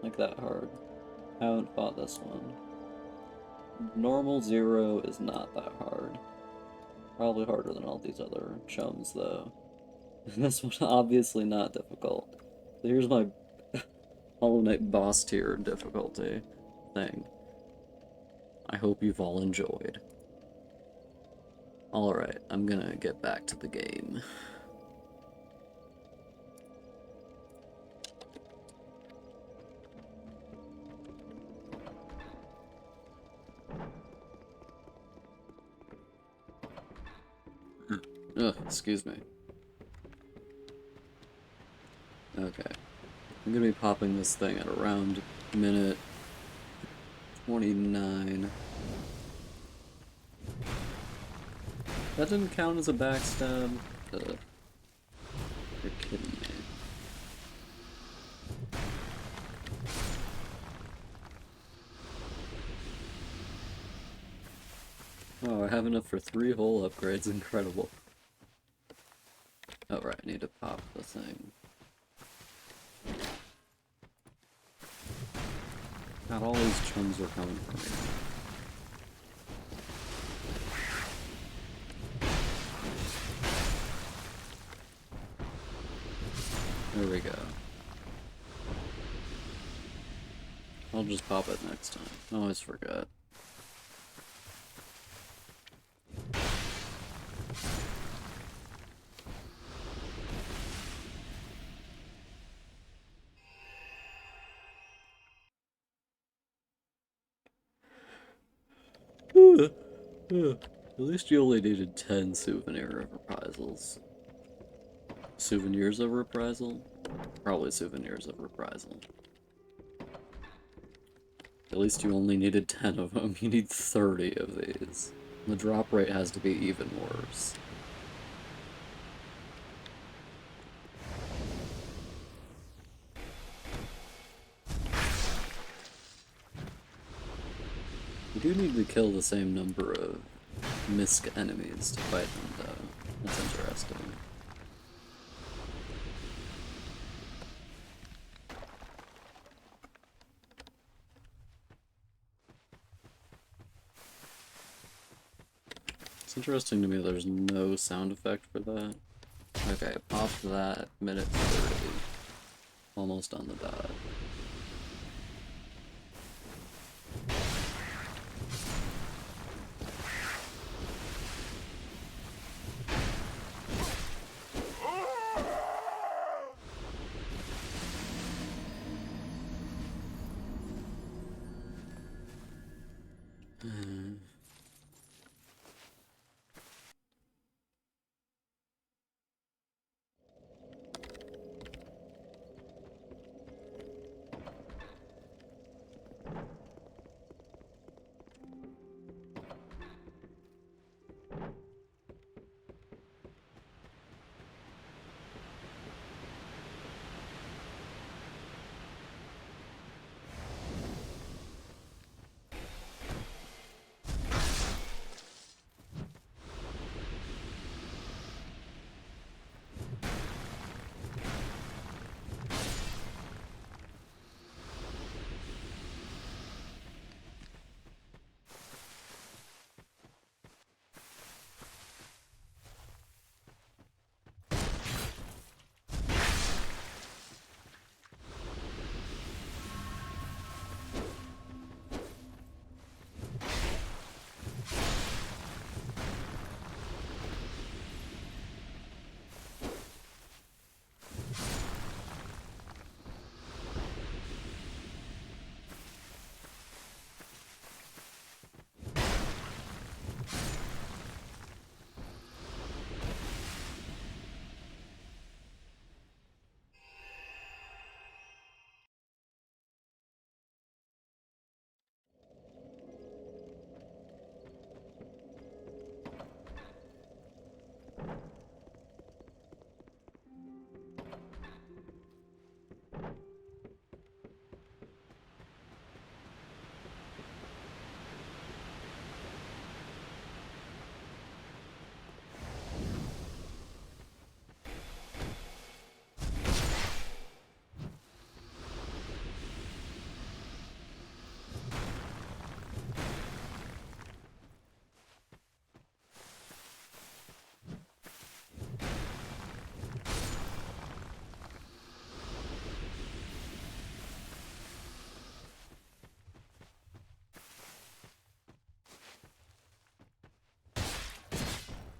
Speaker 2: Like that hard. Haven't fought this one. Normal 0 is not that hard. Probably harder than all these other chums, though. This one obviously not difficult. So here's my Hollow Knight boss tier difficulty thing. I hope you've all enjoyed. Alright, I'm gonna get back to the game. Ugh, excuse me. Okay. I'm gonna be popping this thing at around minute 29. That didn't count as a backstab? You're kidding me. Oh, I have enough for 3 whole upgrades. Incredible. Oh, right, I need to pop the thing. God, all these chums are coming for me. There we go. I'll just pop it next time. I always forget. At least you only needed 10 souvenir of reprisals. Souvenirs of reprisal? Probably souvenirs of reprisal. At least you only needed 10 of them. You need 30 of these. The drop rate has to be even worse. You do need to kill the same number of Misk enemies to fight them, though. That's interesting. It's interesting to me there's no sound effect for that. Okay, pop that at minute 30. Almost on the dot.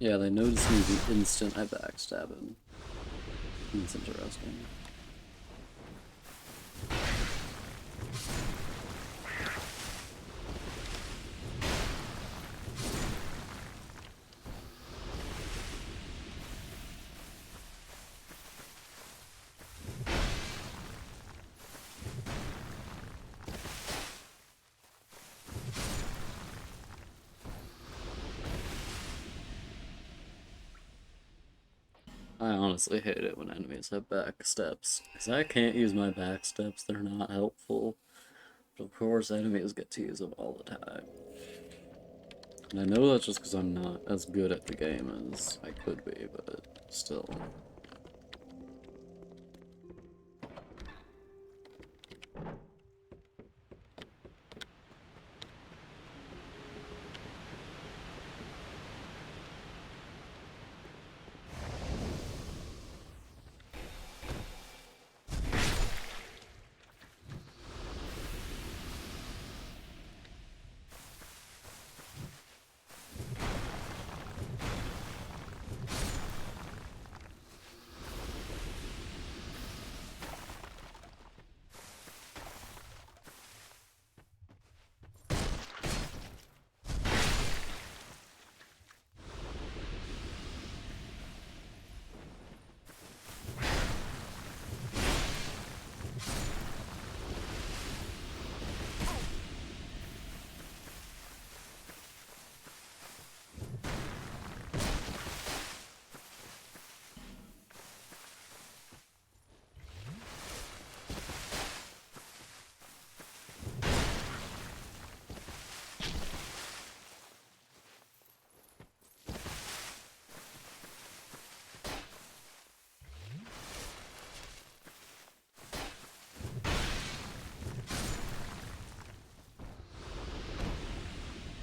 Speaker 2: Yeah, they noticed me the instant I backstab him. That's interesting. I honestly hate it when enemies have back steps, because I can't use my back steps, they're not helpful. But of course, enemies get to use them all the time. And I know that's just because I'm not as good at the game as I could be, but still.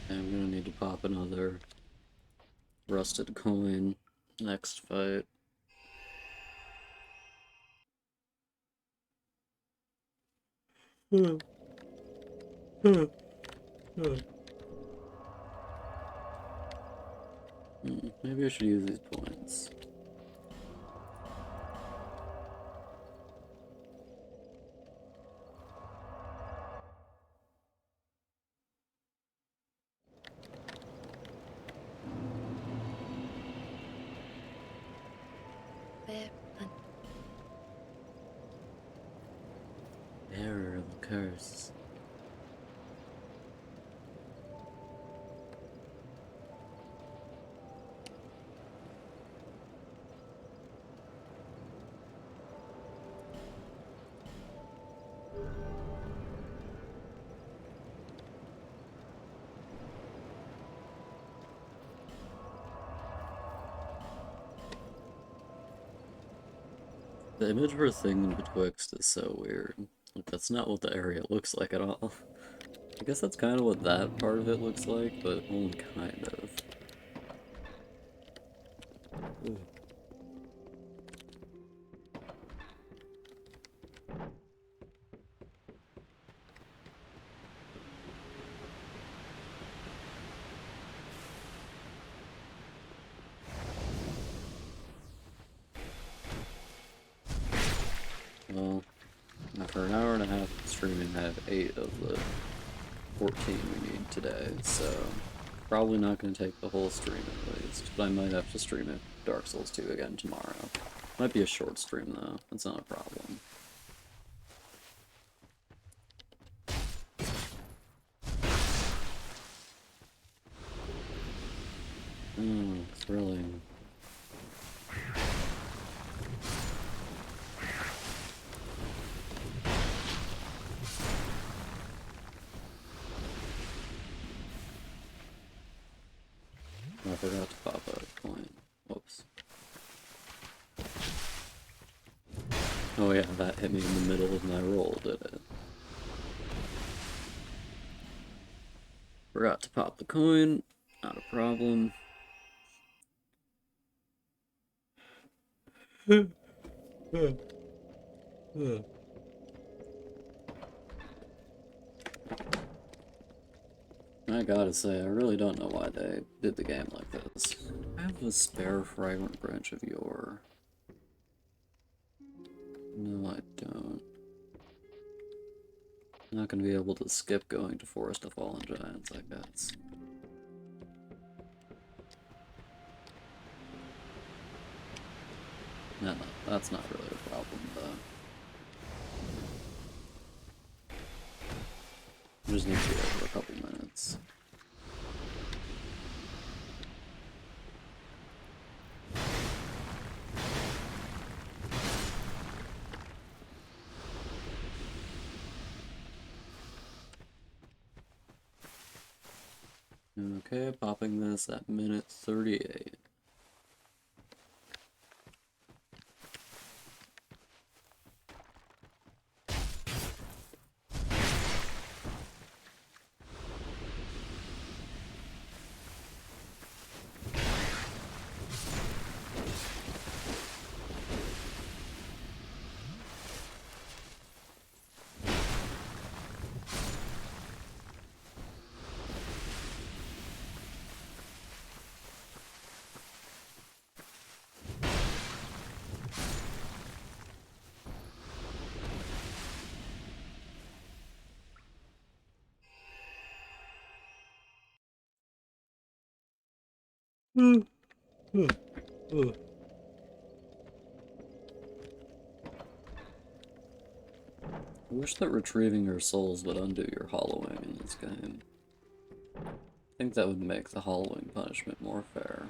Speaker 2: I'm gonna need to pop another rusted coin next fight. Maybe I should use these points. Bearer of the curse. The image for Thing Betwixt is so weird. Like, that's not what the area looks like at all. I guess that's kind of what that part of it looks like, but only kind of. Ooh. Well, after an hour and a half of streaming, I have 8 of the 14 we need today, so probably not going to take the whole stream at least, but I might have to stream it Dark Souls 2 again tomorrow. Might be a short stream though, that's not a problem. Oh, thrilling. I forgot to pop a coin. Whoops. Oh yeah, that hit me in the middle of my roll, did it? Forgot to pop the coin. Not a problem. I gotta say, I really don't know why they did the game like this. I have a spare fragrant branch of yore? No, I don't. I'm not gonna be able to skip going to Forest of Fallen Giants, I guess. No, that's not really a problem, though. I just need to be there for a couple minutes. Okay, popping this at minute 38. I wish that retrieving your souls would undo your hollowing in this game. I think that would make the hollowing punishment more fair.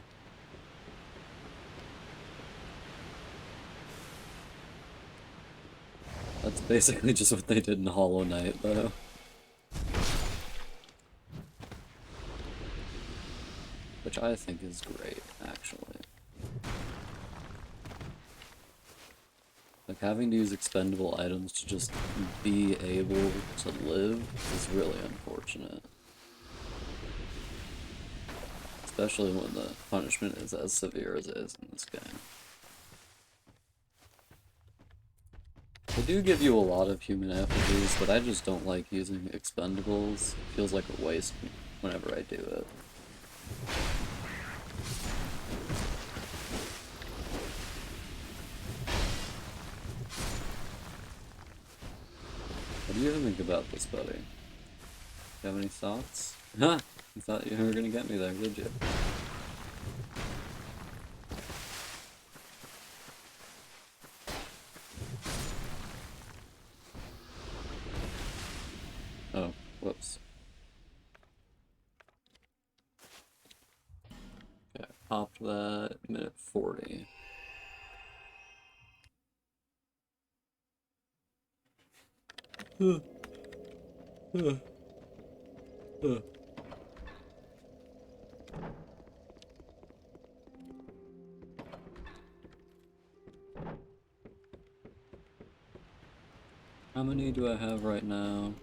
Speaker 2: That's basically just what they did in Hollow Knight, though. Which I think is great, actually. Like, having to use expendable items to just be able to live is really unfortunate. Especially when the punishment is as severe as it is in this game. They do give you a lot of human effigies, but I just don't like using expendables. It feels like a waste whenever I do it. What do you think about this, buddy? Do you have any thoughts? Huh! You thought you were gonna get me there, did you? Oh, whoops. Okay, popped that minute 40. How many do I have right now?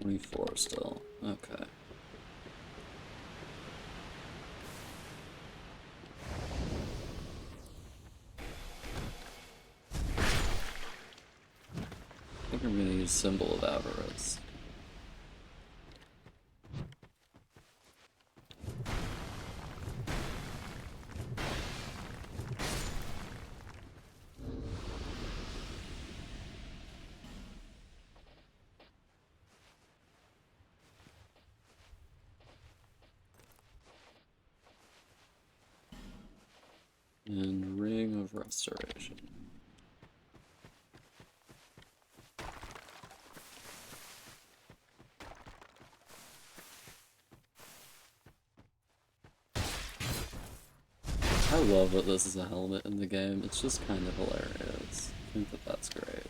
Speaker 2: 24 still. Okay. I think I'm gonna use Symbol of Avarice. And Ring of Restoration. I love that this is a helmet in the game. It's just kind of hilarious. I think that that's great.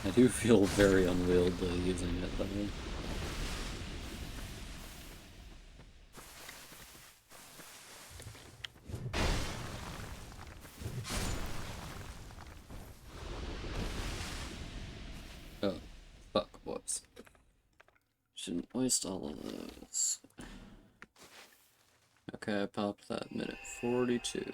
Speaker 2: I do feel very unwieldy using it though. Oh, fuck, whoops. Shouldn't waste all of those. Okay, I popped that minute 42.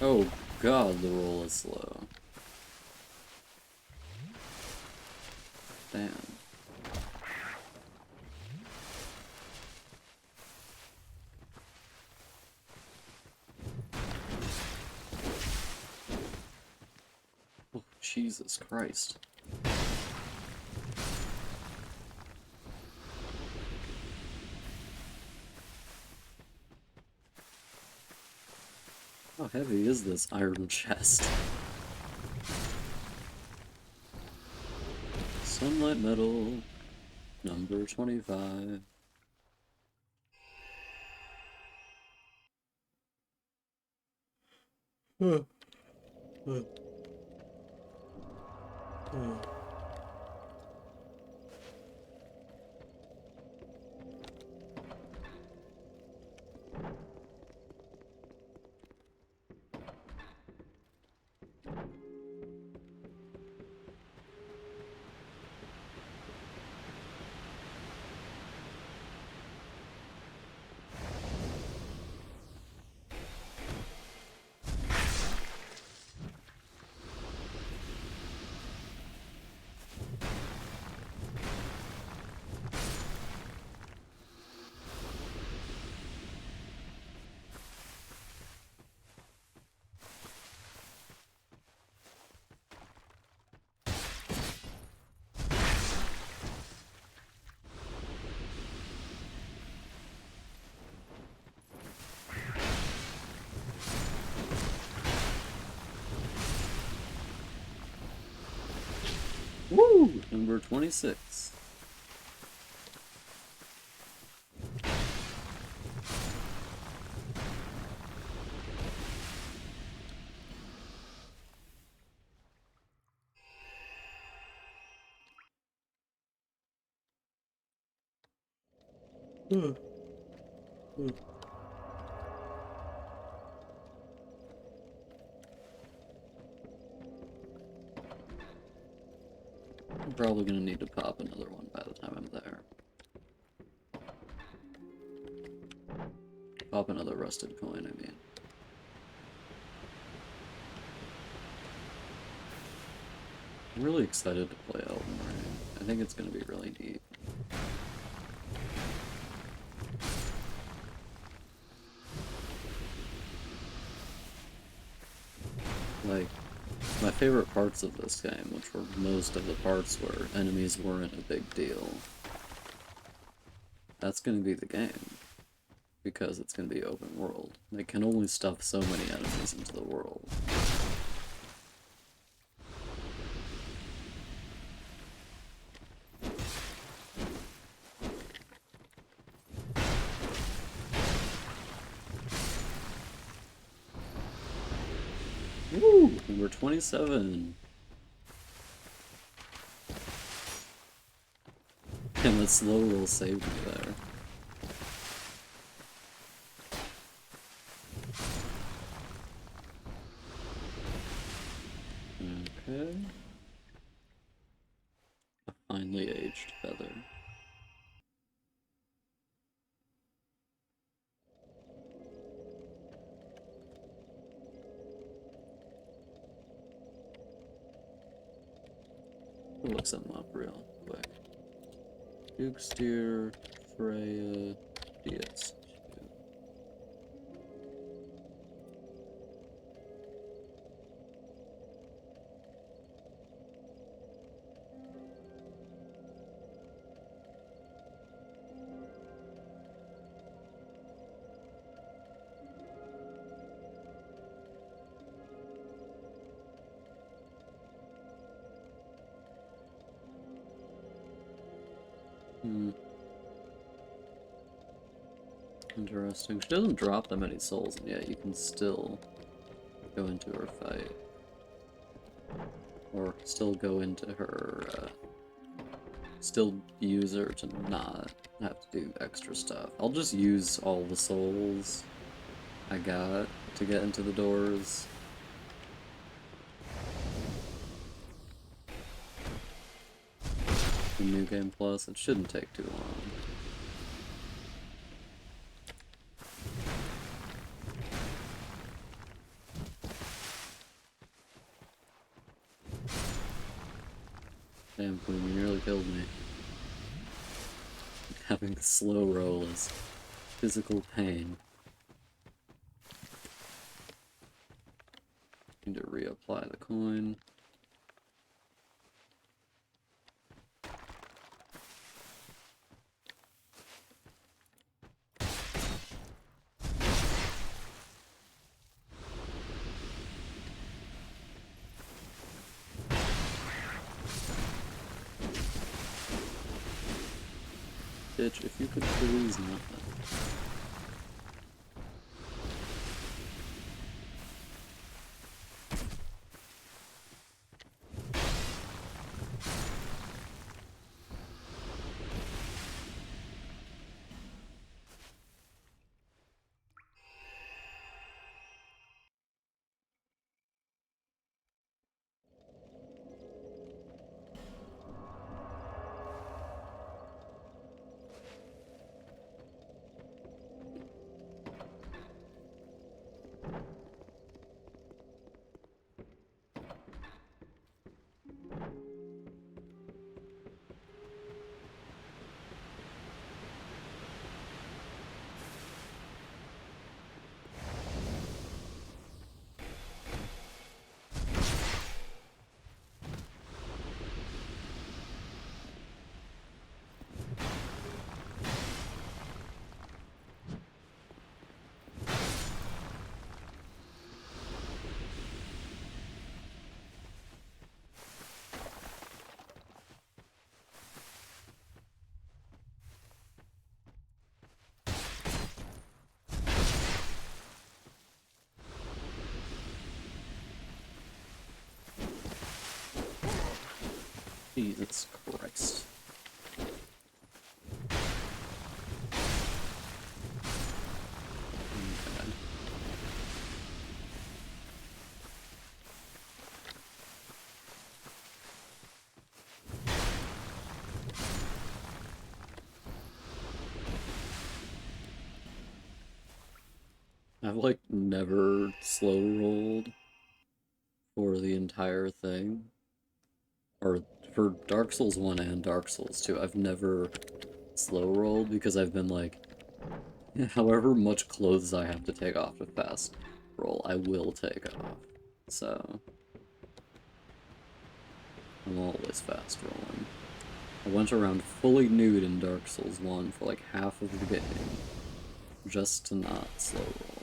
Speaker 2: Oh god, the roll is slow. Damn. Oh, Jesus Christ. How heavy is this iron chest? Sunlight metal, number 25. Woo! Number 26. I'm probably gonna need to pop another one by the time I'm there. Pop another rusted coin, I mean. I'm really excited to play Elden Ring. I think it's gonna be really neat. Like, my favorite parts of this game, which were most of the parts where enemies weren't a big deal, that's gonna be the game. Because it's gonna be open world. They can only stuff so many enemies into the world. Woo! Number 27. And that slow roll saved me there. Okay. A finely aged feather. We'll look something up real quick. Duke's Deer, Freya, DS. Interesting. She doesn't drop that many souls, and yet you can still go into her fight. Or still go into her, still use her to not have to do extra stuff. I'll just use all the souls I got to get into the doors. The New Game Plus, it shouldn't take too long. Damn, Queen, you nearly killed me. Having a slow roll is physical pain. Need to reapply the coin. Bitch, if you could please nothing. Jesus Christ. Okay. I've like never slow rolled for the entire thing. Or for Dark Souls 1 and Dark Souls 2, I've never slow rolled because I've been like, however much clothes I have to take off to fast roll, I will take off. So, I'm always fast rolling. I went around fully nude in Dark Souls 1 for like half of the game, just to not slow roll.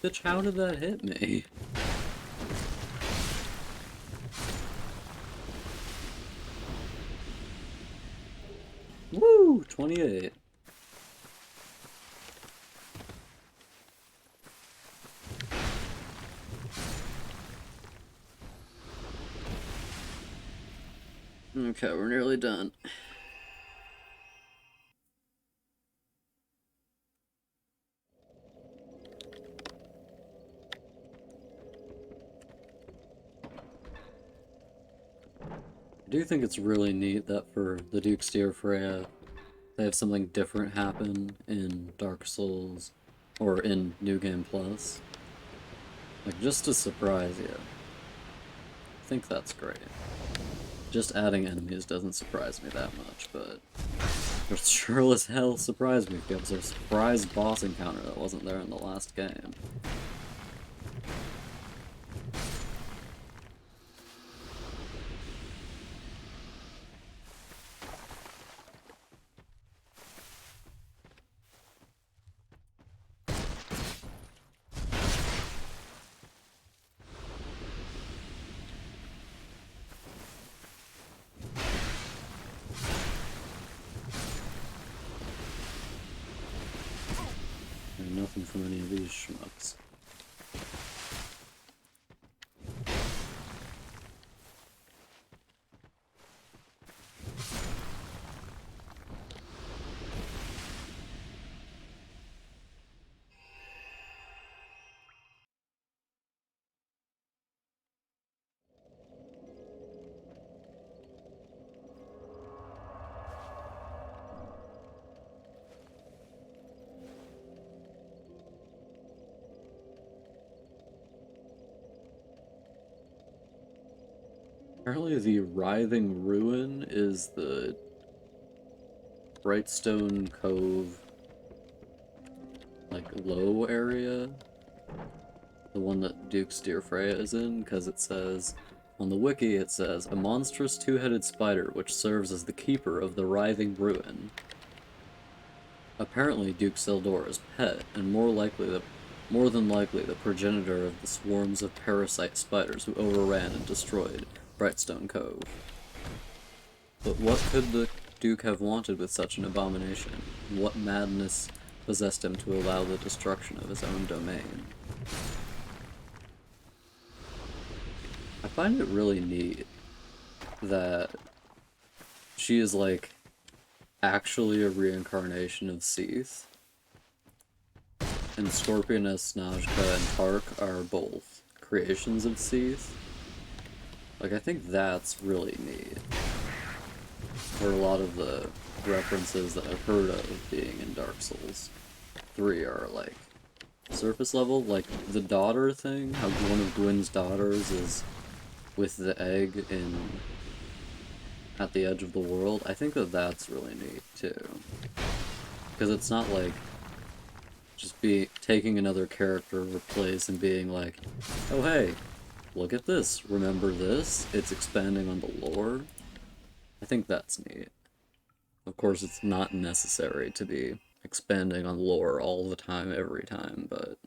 Speaker 2: Bitch, how did that hit me? Woo! 28. Okay, we're nearly done. I do think it's really neat that for the Duke's Dear Freya, they have something different happen in Dark Souls, or in New Game Plus. Like, just to surprise you. I think that's great. Just adding enemies doesn't surprise me that much, but it sure as hell surprised me because there's a surprise boss encounter that wasn't there in the last game. And nothing from any of these schmucks. Apparently the Writhing Ruin is the Brightstone Cove, like, low area. The one that Duke's Dear Freya is in, because it says, on the wiki it says, a monstrous two-headed spider which serves as the keeper of the Writhing Ruin. Apparently Duke Seldora's pet, and more than likely the progenitor of the swarms of parasite spiders who overran and destroyed Brightstone Cove. But what could the Duke have wanted with such an abomination? What madness possessed him to allow the destruction of his own domain? I find it really neat that she is, like, actually a reincarnation of Seath. And Scorpioness, Najka, and Tark are both creations of Seath. Like, I think that's really neat. Where a lot of the references that I've heard of being in Dark Souls 3 are, like, surface level. Like, the daughter thing, how one of Gwyn's daughters is with the egg at the edge of the world. I think that that's really neat, too. Because it's not, like, just taking another character or place and being like, oh hey, look at this, remember this? It's expanding on the lore. I think that's neat. Of course, it's not necessary to be expanding on lore all the time, every time, but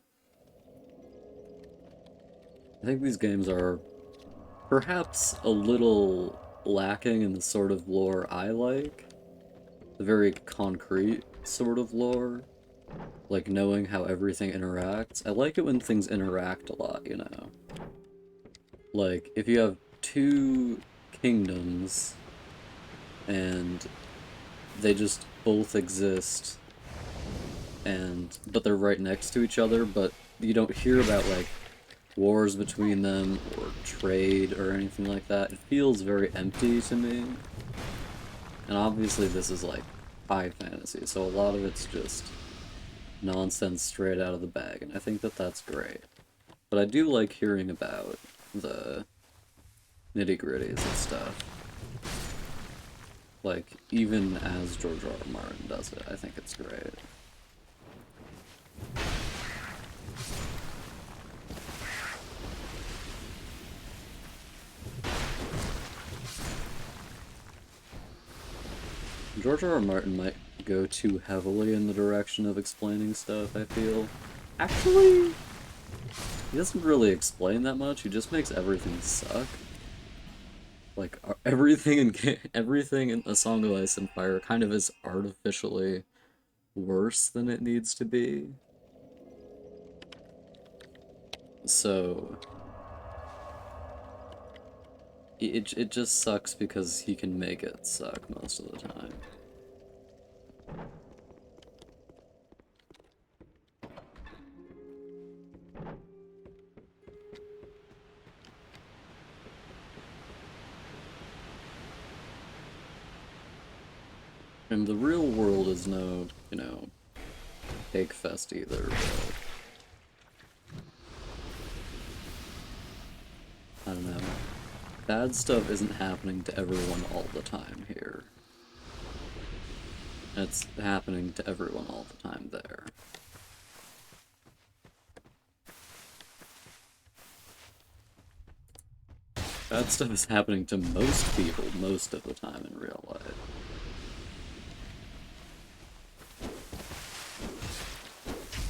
Speaker 2: I think these games are perhaps a little lacking in the sort of lore I like. The very concrete sort of lore. Like knowing how everything interacts. I like it when things interact a lot, you know? Like, if you have two kingdoms and they just both exist but they're right next to each other, but you don't hear about, like, wars between them or trade or anything like that. It feels very empty to me. And obviously this is, like, high fantasy, so a lot of it's just nonsense straight out of the bag, and I think that that's great. But I do like hearing about the nitty-gritties and stuff. Like, even as George R.R. Martin does it, I think it's great. George R.R. Martin might go too heavily in the direction of explaining stuff, I feel. Actually, He doesn't really explain that much, he just makes everything suck. Like, everything in A Song of Ice and Fire kind of is artificially worse than it needs to be. So it just sucks because he can make it suck most of the time. And the real world is no, you know, cake fest either, but I don't know. Bad stuff isn't happening to everyone all the time here. It's happening to everyone all the time there. Bad stuff is happening to most people most of the time in real life.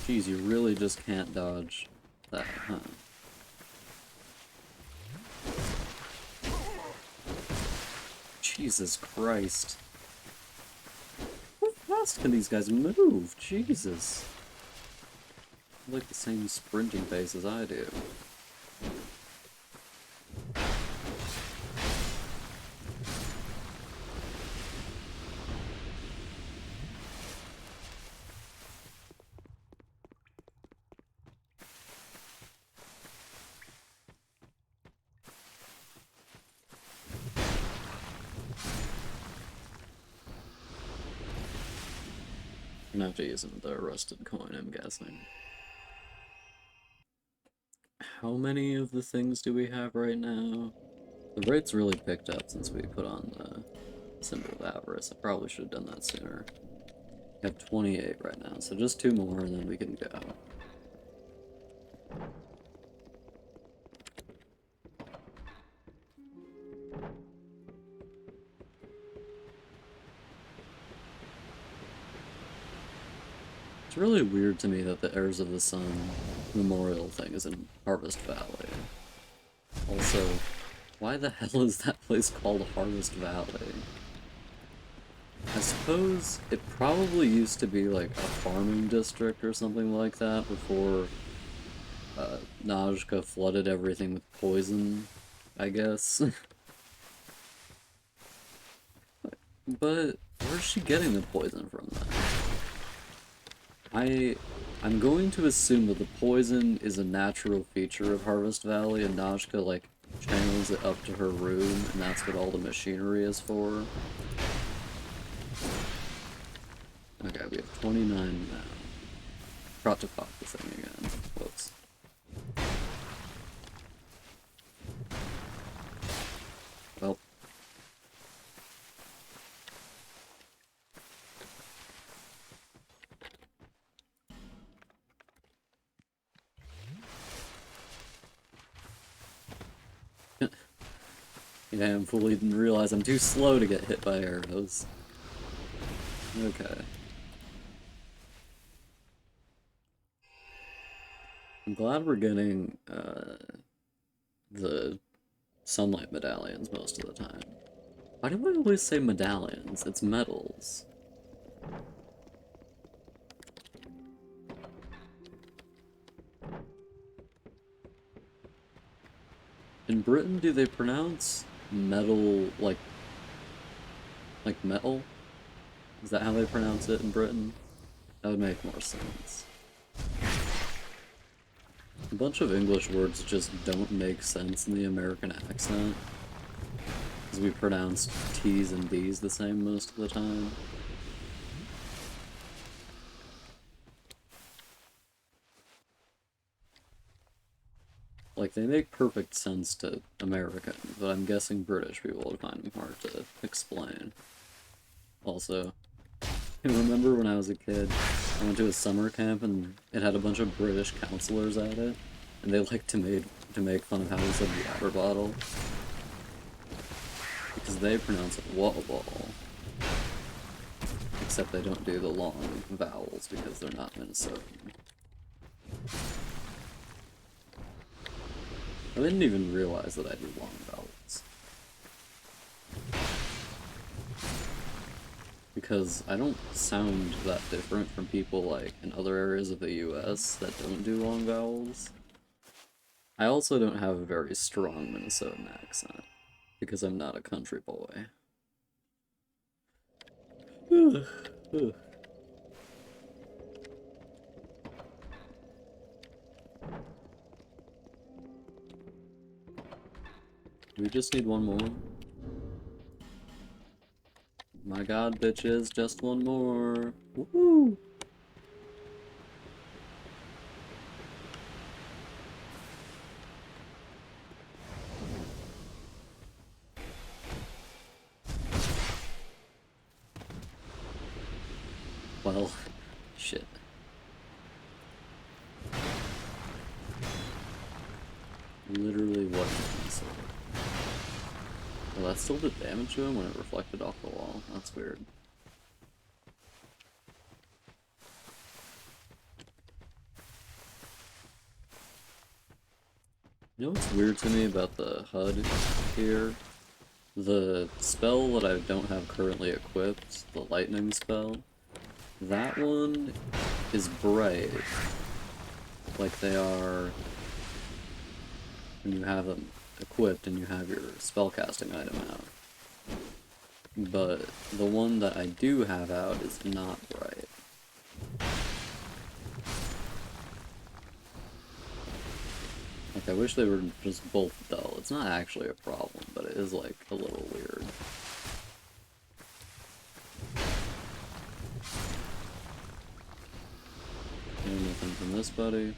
Speaker 2: Geez, you really just can't dodge that, huh? Jesus Christ. How fast can these guys move? Jesus. Like the same sprinting pace as I do. I'm gonna have to use the rusted coin, I'm guessing. How many of the things do we have right now? The rate's really picked up since we put on the Symbol of Avarice. I probably should have done that sooner. We have 28 right now, so just 2 more and then we can go. It's really weird to me that the Heirs of the Sun memorial thing is in Harvest Valley. Also, why the hell is that place called Harvest Valley? I suppose it probably used to be like a farming district or something like that before Najka flooded everything with poison, I guess. But where's she getting the poison from then? I'm going to assume that the poison is a natural feature of Harvest Valley and Najka like channels it up to her room and that's what all the machinery is for. Okay, we have 29 now. Forgot to pop the thing again. Whoops. Well. Yeah, I fully didn't realize I'm too slow to get hit by arrows. Okay. I'm glad we're getting the sunlight medallions most of the time. Why do I always say medallions? It's medals. In Britain, do they pronounce metal like metal? Is that how they pronounce it in Britain? That would make more sense. A bunch of English words just don't make sense in the American accent, because we pronounce T's and D's the same most of the time. Like, they make perfect sense to Americans, but I'm guessing British people would find them hard to explain. Also, I remember when I was a kid, I went to a summer camp and it had a bunch of British counselors at it, and they liked to make fun of how we said water bottle. Because they pronounce it water bottle. Except they don't do the long vowels because they're not Minnesotan. I didn't even realize that I do long vowels. Because I don't sound that different from people like in other areas of the US that don't do long vowels. I also don't have a very strong Minnesotan accent, because I'm not a country boy. We just need one more. My god, bitches, just one more. Woohoo! Well, shit. Literally what is it? Well, that still did damage to him when it reflected off the wall. That's weird. You know what's weird to me about the HUD here? The spell that I don't have currently equipped, the lightning spell, that one is bright, like they are when you have them equipped and you have your spellcasting item out. But the one that I do have out is not bright. Like, I wish they were just both dull. It's not actually a problem, but it is, like, a little weird. Anything from this buddy?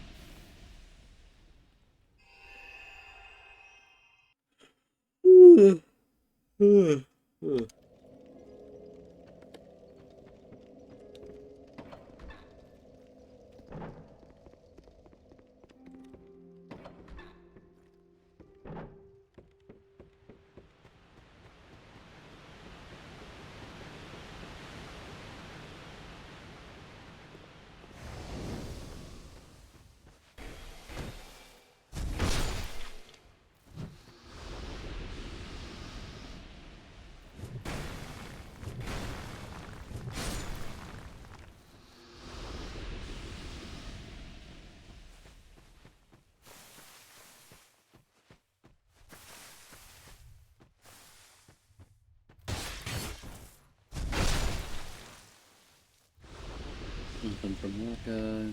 Speaker 2: Nothing from that guy.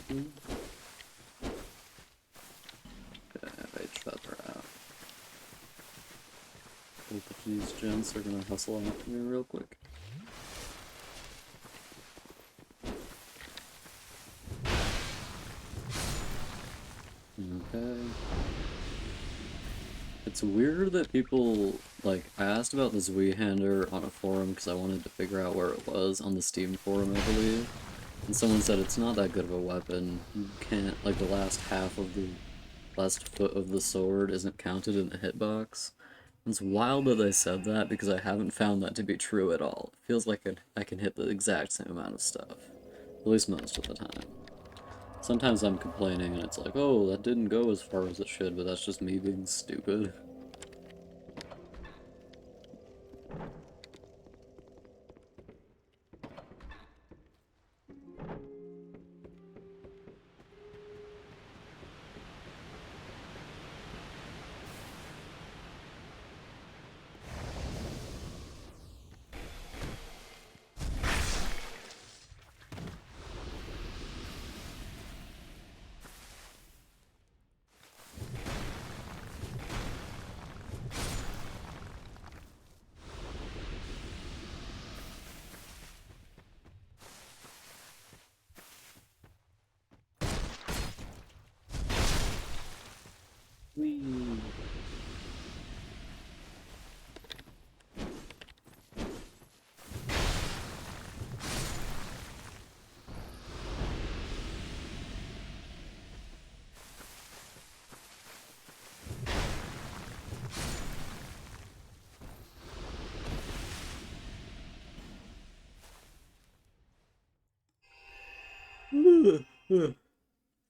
Speaker 2: Okay, I have H-Feather out. Hope that these gents are gonna hustle after me real quick. Okay. It's weird that people, like, I asked about the Zweihander on a forum because I wanted to figure out where it was on the Steam forum, I believe. And someone said it's not that good of a weapon. You can't, like, the last foot of the sword isn't counted in the hitbox. It's wild that they said that because I haven't found that to be true at all. It feels like I can hit the exact same amount of stuff. At least most of the time. Sometimes I'm complaining and it's like, oh, that didn't go as far as it should, but that's just me being stupid. Whee!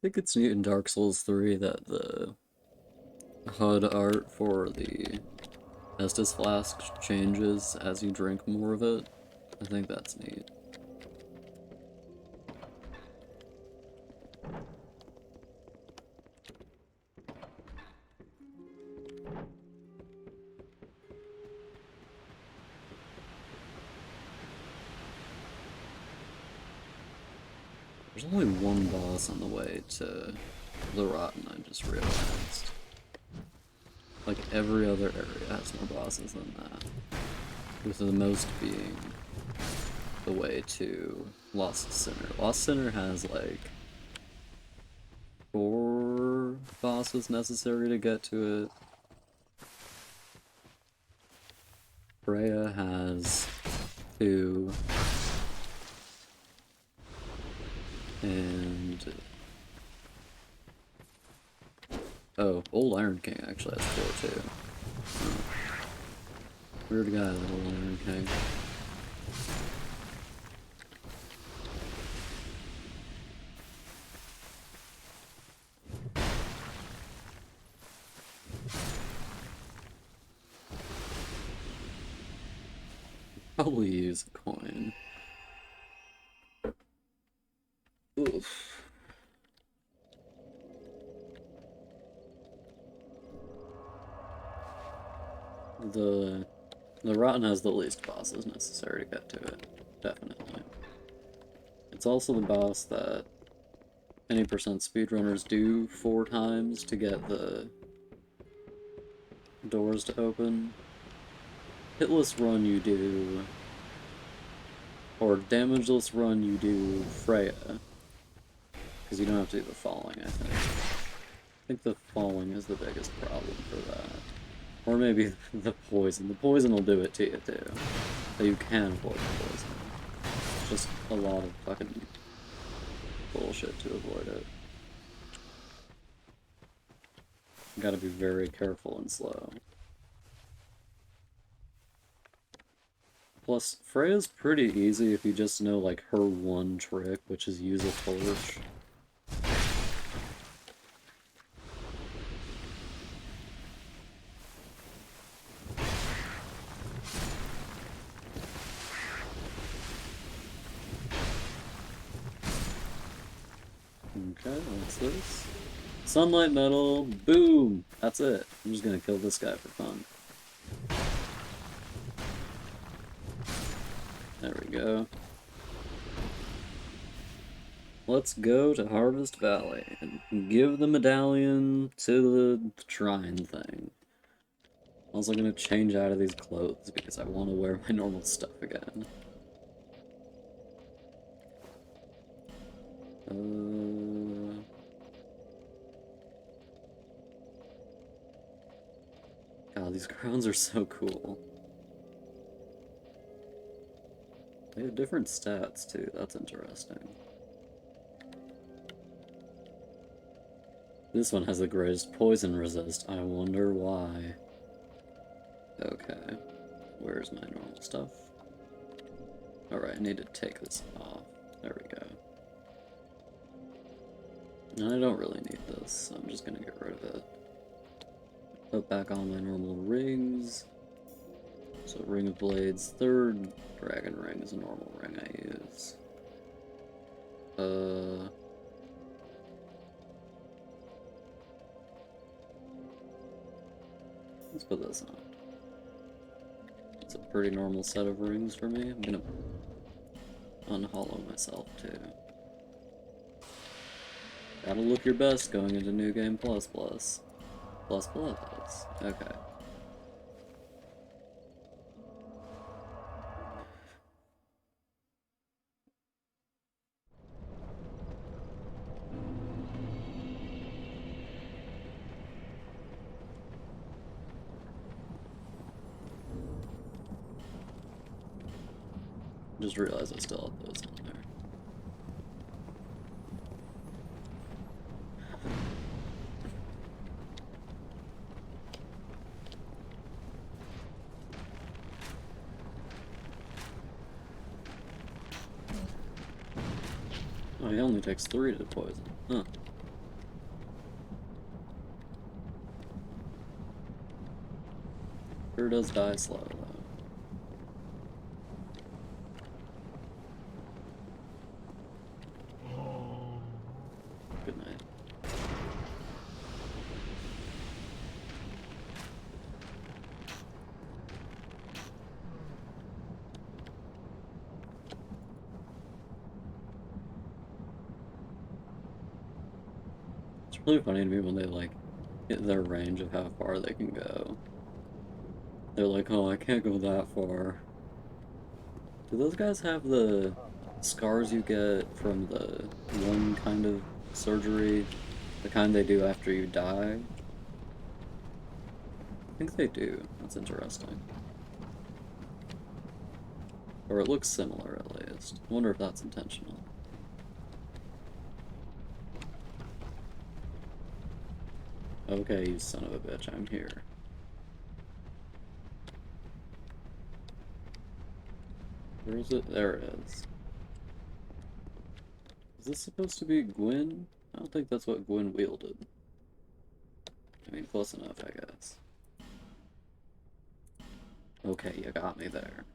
Speaker 1: think it's neat in Dark Souls 3 that the HUD art for the Estus Flask changes as you drink more of it. I think that's neat. There's only one boss on the way to the Rotten, I just realized. Like, every other area has more bosses than that. With the most being the way to Lost Sinner. Lost Sinner has, like, 4 bosses necessary to get to it. Freya has 2. And... oh, Old Iron King actually has 4 too. Oh. Weird guy, that Old Iron King. Probably use a coin. Oof. The Rotten has the least bosses necessary to get to it, definitely. It's also the boss that any percent speedrunners do 4 times to get the doors to open. Hitless run you do, or damageless run you do Freya, because you don't have to do the falling, I think. I think the falling is the biggest problem for that. Or maybe the poison. The poison will do it to you too. But you can avoid the poison. It's just a lot of fucking bullshit to avoid it. You gotta be very careful and slow. Plus, Freya's pretty easy if you just know, like, her one trick, which is use a torch. Okay, what's this? Sunlight metal, boom! That's it. I'm just gonna kill this guy for fun. There we go. Let's go to Harvest Valley and give the medallion to the shrine thing. I'm also gonna change out of these clothes because I want to wear my normal stuff again. God, these crowns are so cool. They have different stats too, that's interesting. This one has the greatest poison resist, I wonder why. Okay, where's my normal stuff? Alright, I need to take this off. There we go. And I don't really need this, so I'm just gonna get rid of it. Put back on my normal rings. So Ring of Blades, 3rd Dragon Ring is a normal ring I use. Let's put this on. It's a pretty normal set of rings for me. I'm gonna unhollow myself too. Gotta look your best going into New Game Plus Plus. Plus Plus. Okay. Just realized I still have those on there. Oh, he only takes 3 to poison. Huh.
Speaker 2: Sure does die slow, though. Good night. It's really funny to me when they, like, hit their range of how far they can go. They're like, oh, I can't go that far. Do those guys have the scars you get from the one kind of surgery? The kind they do after you die? I think they do. That's interesting. Or it looks similar, at least. I wonder if that's intentional. Okay, you son of a bitch, I'm here. Where is it? There it is. Is this supposed to be Gwyn? I don't think that's what Gwyn wielded. I mean, close enough, I guess. Okay, you got me there.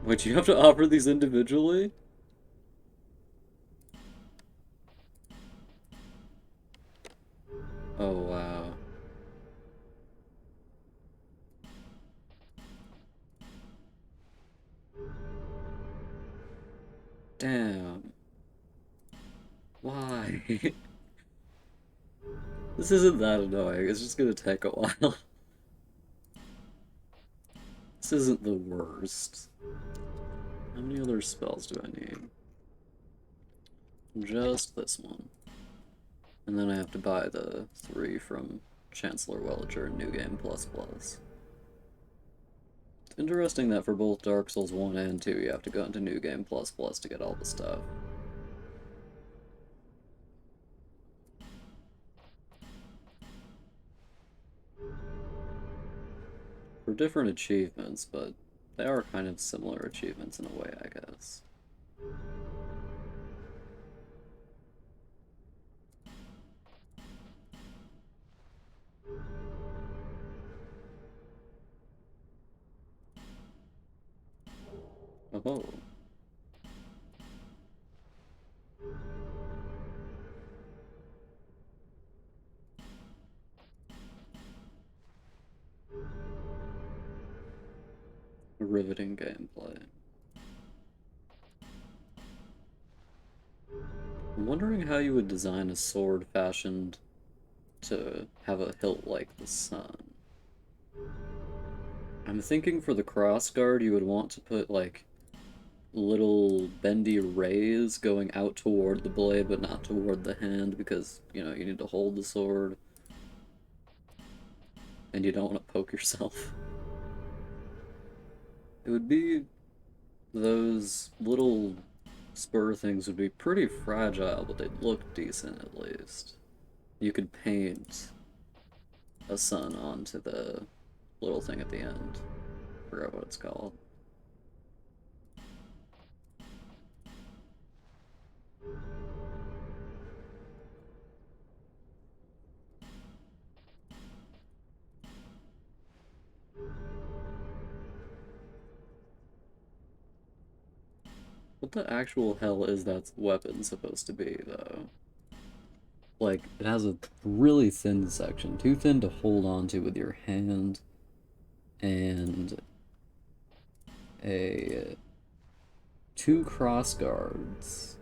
Speaker 2: Wait, you have to offer these individually? Oh, wow. Damn. Why? This isn't that annoying, it's just gonna take a while. This isn't the worst. How many other spells do I need? Just this one. And then I have to buy the 3 from Chancellor Welliger in New Game Plus Plus. It's interesting that for both Dark Souls 1 and 2 you have to go into New Game Plus Plus to get all the stuff. For different achievements, but they are kind of similar achievements in a way, I guess. Oh. Riveting gameplay. I'm wondering how you would design a sword fashioned to have a hilt like the sun. I'm thinking for the crossguard you would want to put like little bendy rays going out toward the blade but not toward the hand because, you know, you need to hold the sword and you don't want to poke yourself. It would be those little spur things would be pretty fragile, but they'd look decent at least. You could paint a sun onto the little thing at the end. I forgot what it's called. What the actual hell is that weapon supposed to be, though? Like, it has a really thin section, too thin to hold onto with your hand, and a 2 cross guards,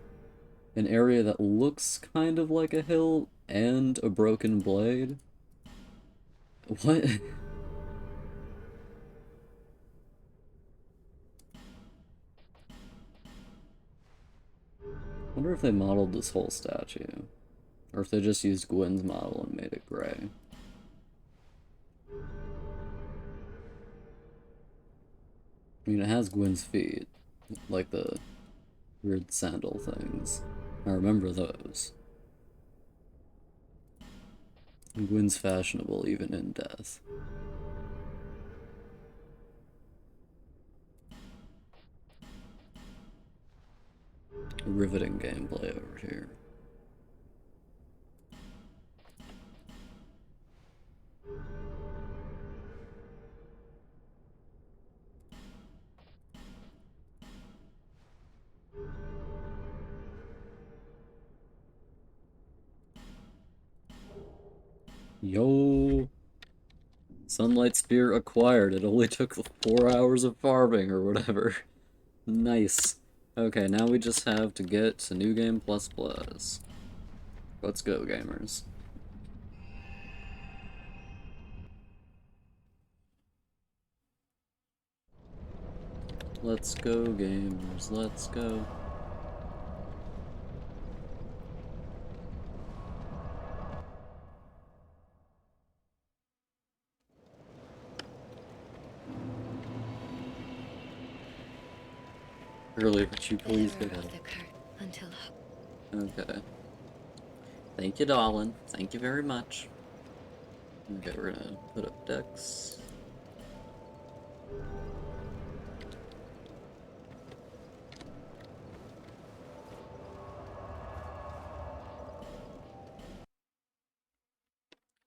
Speaker 2: an area that looks kind of like a hill, and a broken blade. What? I wonder if they modeled this whole statue. Or if they just used Gwyn's model and made it gray. I mean, it has Gwyn's feet. Like the weird sandal things. I remember those. And Gwyn's fashionable even in death. Riveting gameplay over here. Yo! Sunlight Spear acquired. It only took 4 hours of farming or whatever. Nice. Okay, now we just have to get to New Game Plus Plus. Let's go, gamers. Let's go, gamers. Let's go. Early, but you please get
Speaker 3: Terror
Speaker 2: out.
Speaker 3: of the cart until
Speaker 2: Okay. Thank you, darling. Thank you very much. Okay, we're gonna put up decks.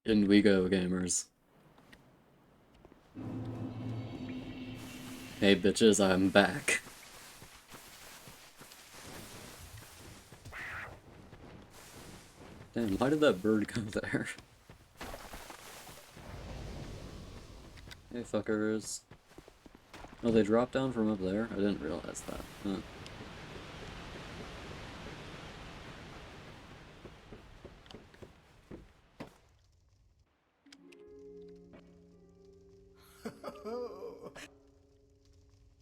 Speaker 2: In we go, gamers. Hey, bitches, I'm back. Damn, why did that bird go there? Hey, fuckers. Oh, they dropped down from up there? I didn't realize that. Huh.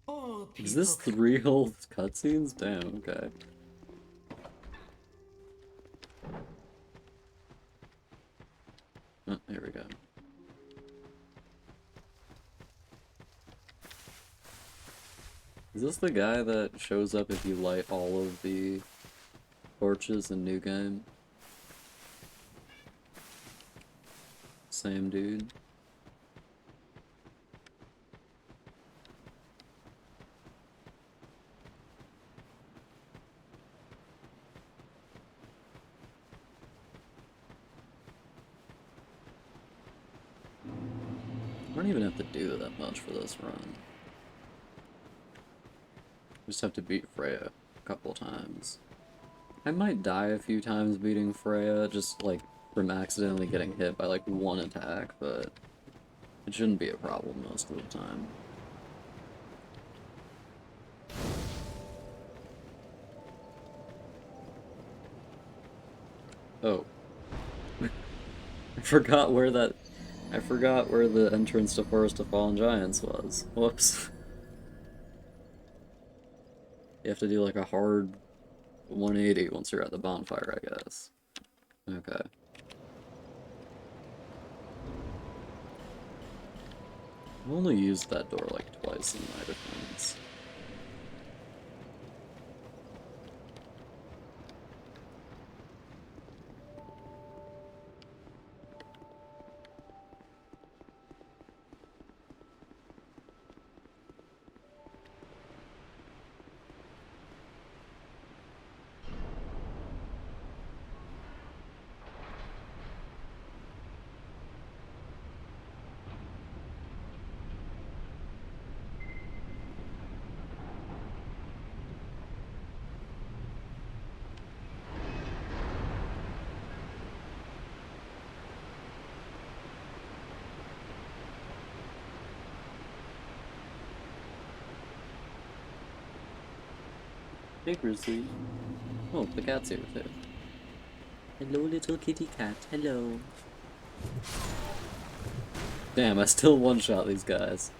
Speaker 3: oh,
Speaker 2: Is this 3 whole cutscenes? Damn, okay. Oh, here we go. Is this the guy that shows up if you light all of the torches in New Game? Same dude. I don't even have to do that much for this run. Just have to beat Freya a couple times. I might die a few times beating Freya, just like from accidentally getting hit by like one attack, but it shouldn't be a problem most of the time. Oh. I forgot where the entrance to Forest of Fallen Giants was. Whoops. You have to do like a hard 180 once you're at the bonfire, I guess. Okay. I've only used that door like twice in my defense. Hey, Grizzly. Oh, the cat's here too. Hello, little kitty cat. Hello. Damn, I still one-shot these guys.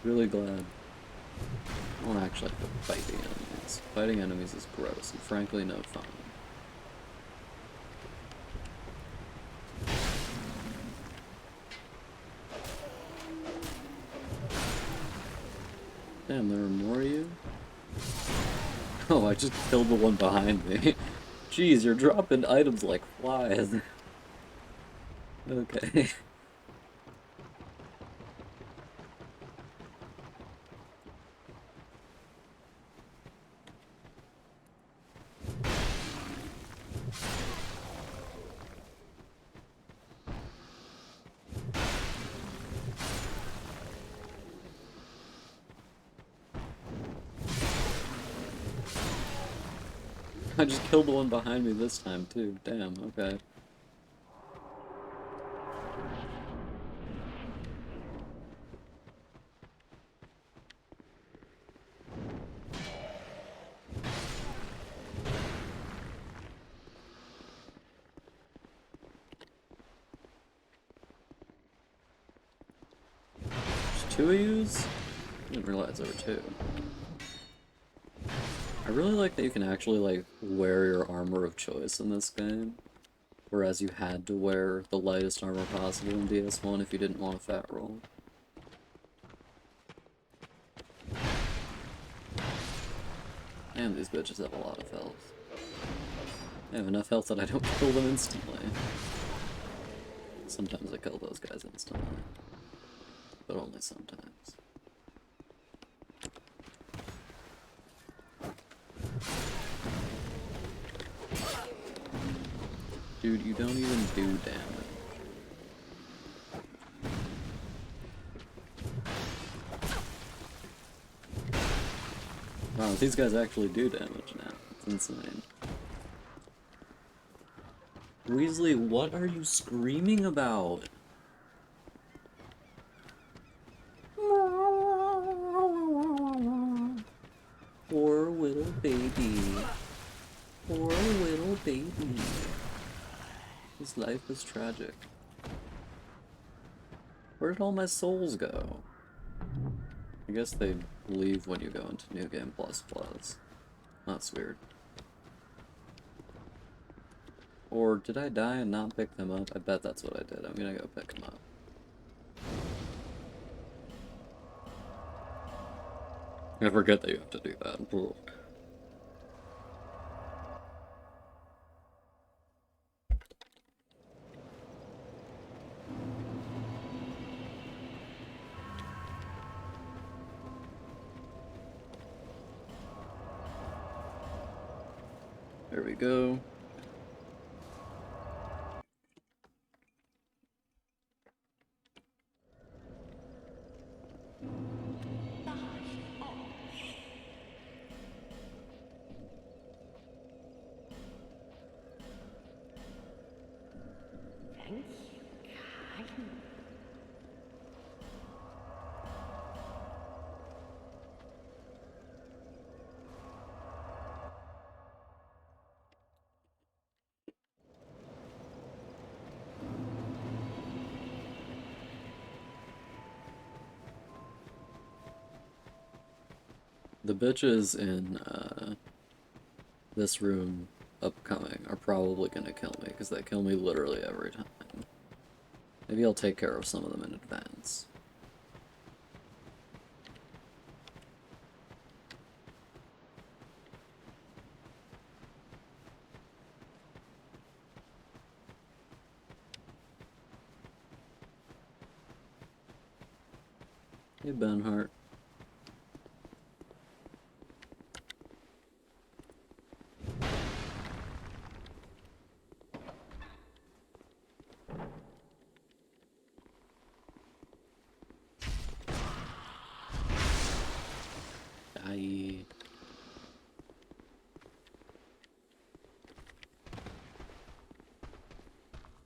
Speaker 2: Really glad. I don't actually have to fight the enemies. Fighting enemies is gross and frankly no fun. Damn, there are more of you? Oh, I just killed the one behind me. Jeez, you're dropping items like flies. Okay. I just killed the one behind me this time, too. Damn, okay. There's two of yous? I didn't realize there were two. I really like that you can actually, like, wear your armor of choice in this game. Whereas you had to wear the lightest armor possible in DS1 if you didn't want a fat roll. Damn, these bitches have a lot of health. They have enough health that I don't kill them instantly. Sometimes I kill those guys instantly. But only sometimes. Dude, you don't even do damage. Wow, these guys actually do damage now. It's insane. Weasley, what are you screaming about? Poor little baby. Poor little baby. His life is tragic. Where did all my souls go? I guess they leave when you go into New Game Plus Plus. That's weird. Or did I die and not pick them up? I bet that's what I did. I'm gonna go pick them up. I forget that you have to do that. Ugh. There we go. The bitches in this room upcoming are probably gonna kill me, because they kill me literally every time. Maybe I'll take care of some of them in advance. Hey, Benhart. Die.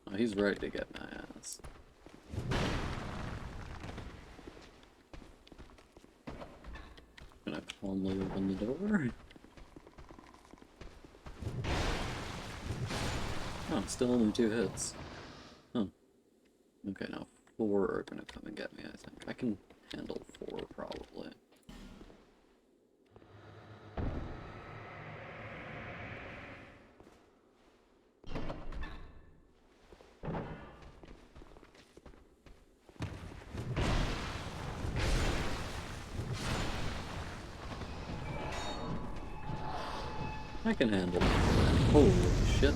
Speaker 2: Oh, he's ready to get my ass. Gonna calmly open the door. Oh, still only 2 hits. Huh. Okay, now 4 are gonna come and get me, I think. I can handle 4, probably. I can handle 4. Holy shit.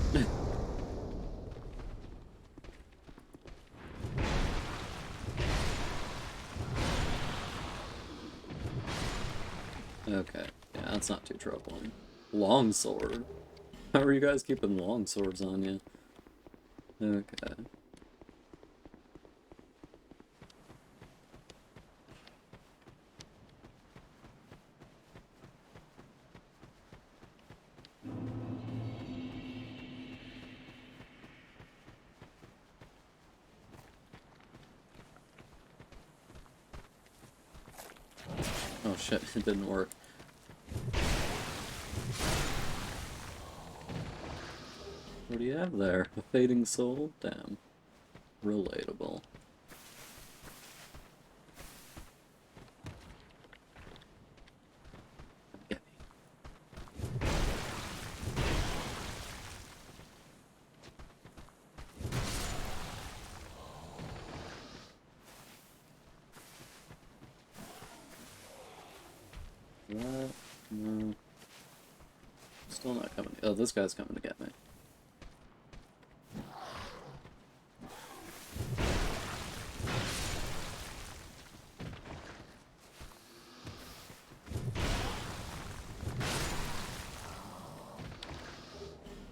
Speaker 2: Okay, yeah, that's not too troubling. Longsword? How are you guys keeping longswords on you? Okay. Oh shit, it didn't work. What do you have there? A fading soul? Damn. Relatable. Get me. That? No. Still not coming. Oh, this guy's coming to get me.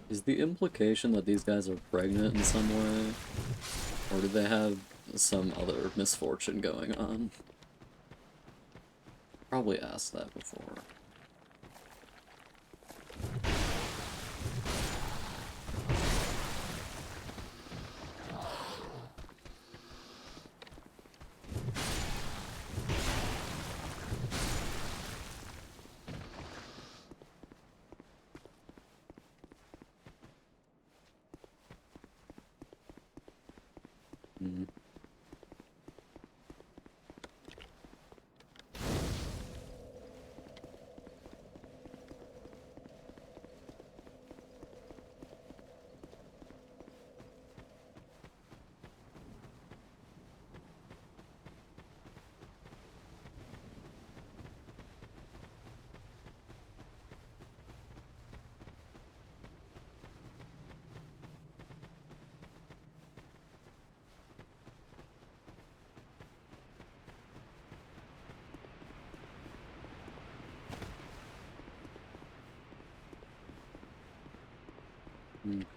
Speaker 2: Is the implication that these guys are pregnant in some way? Or do they have some other misfortune going on? Probably asked that before. Hmm.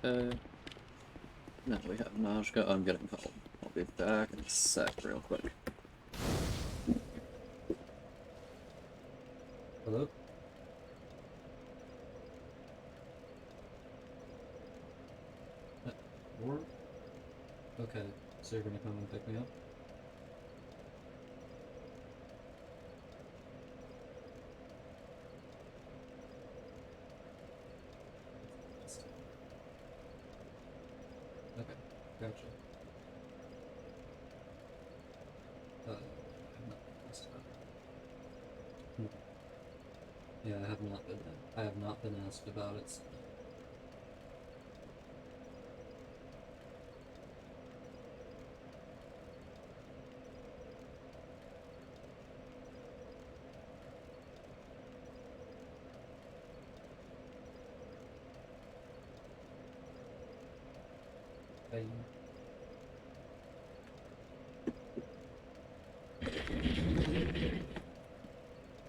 Speaker 2: Okay. Now we have Najka. I'm getting called. I'll be back in a sec, real quick.
Speaker 1: Hello? Or? Okay, so you're gonna come and pick me up? Okay, gotcha. I'm not asked about it. Yeah, I have not been asked about it. Bye.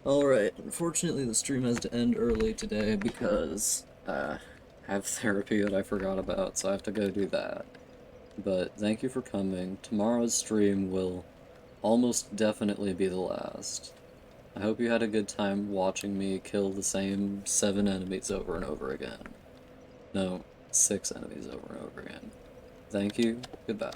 Speaker 1: Alright, unfortunately the stream has to end early today because
Speaker 2: I have therapy that I forgot about, so I have to go do that. But thank you for coming. Tomorrow's stream will almost definitely be the last. I hope you had a good time watching me kill the same 7 enemies over and over again. No, 6 enemies over and over again. Thank you, goodbye.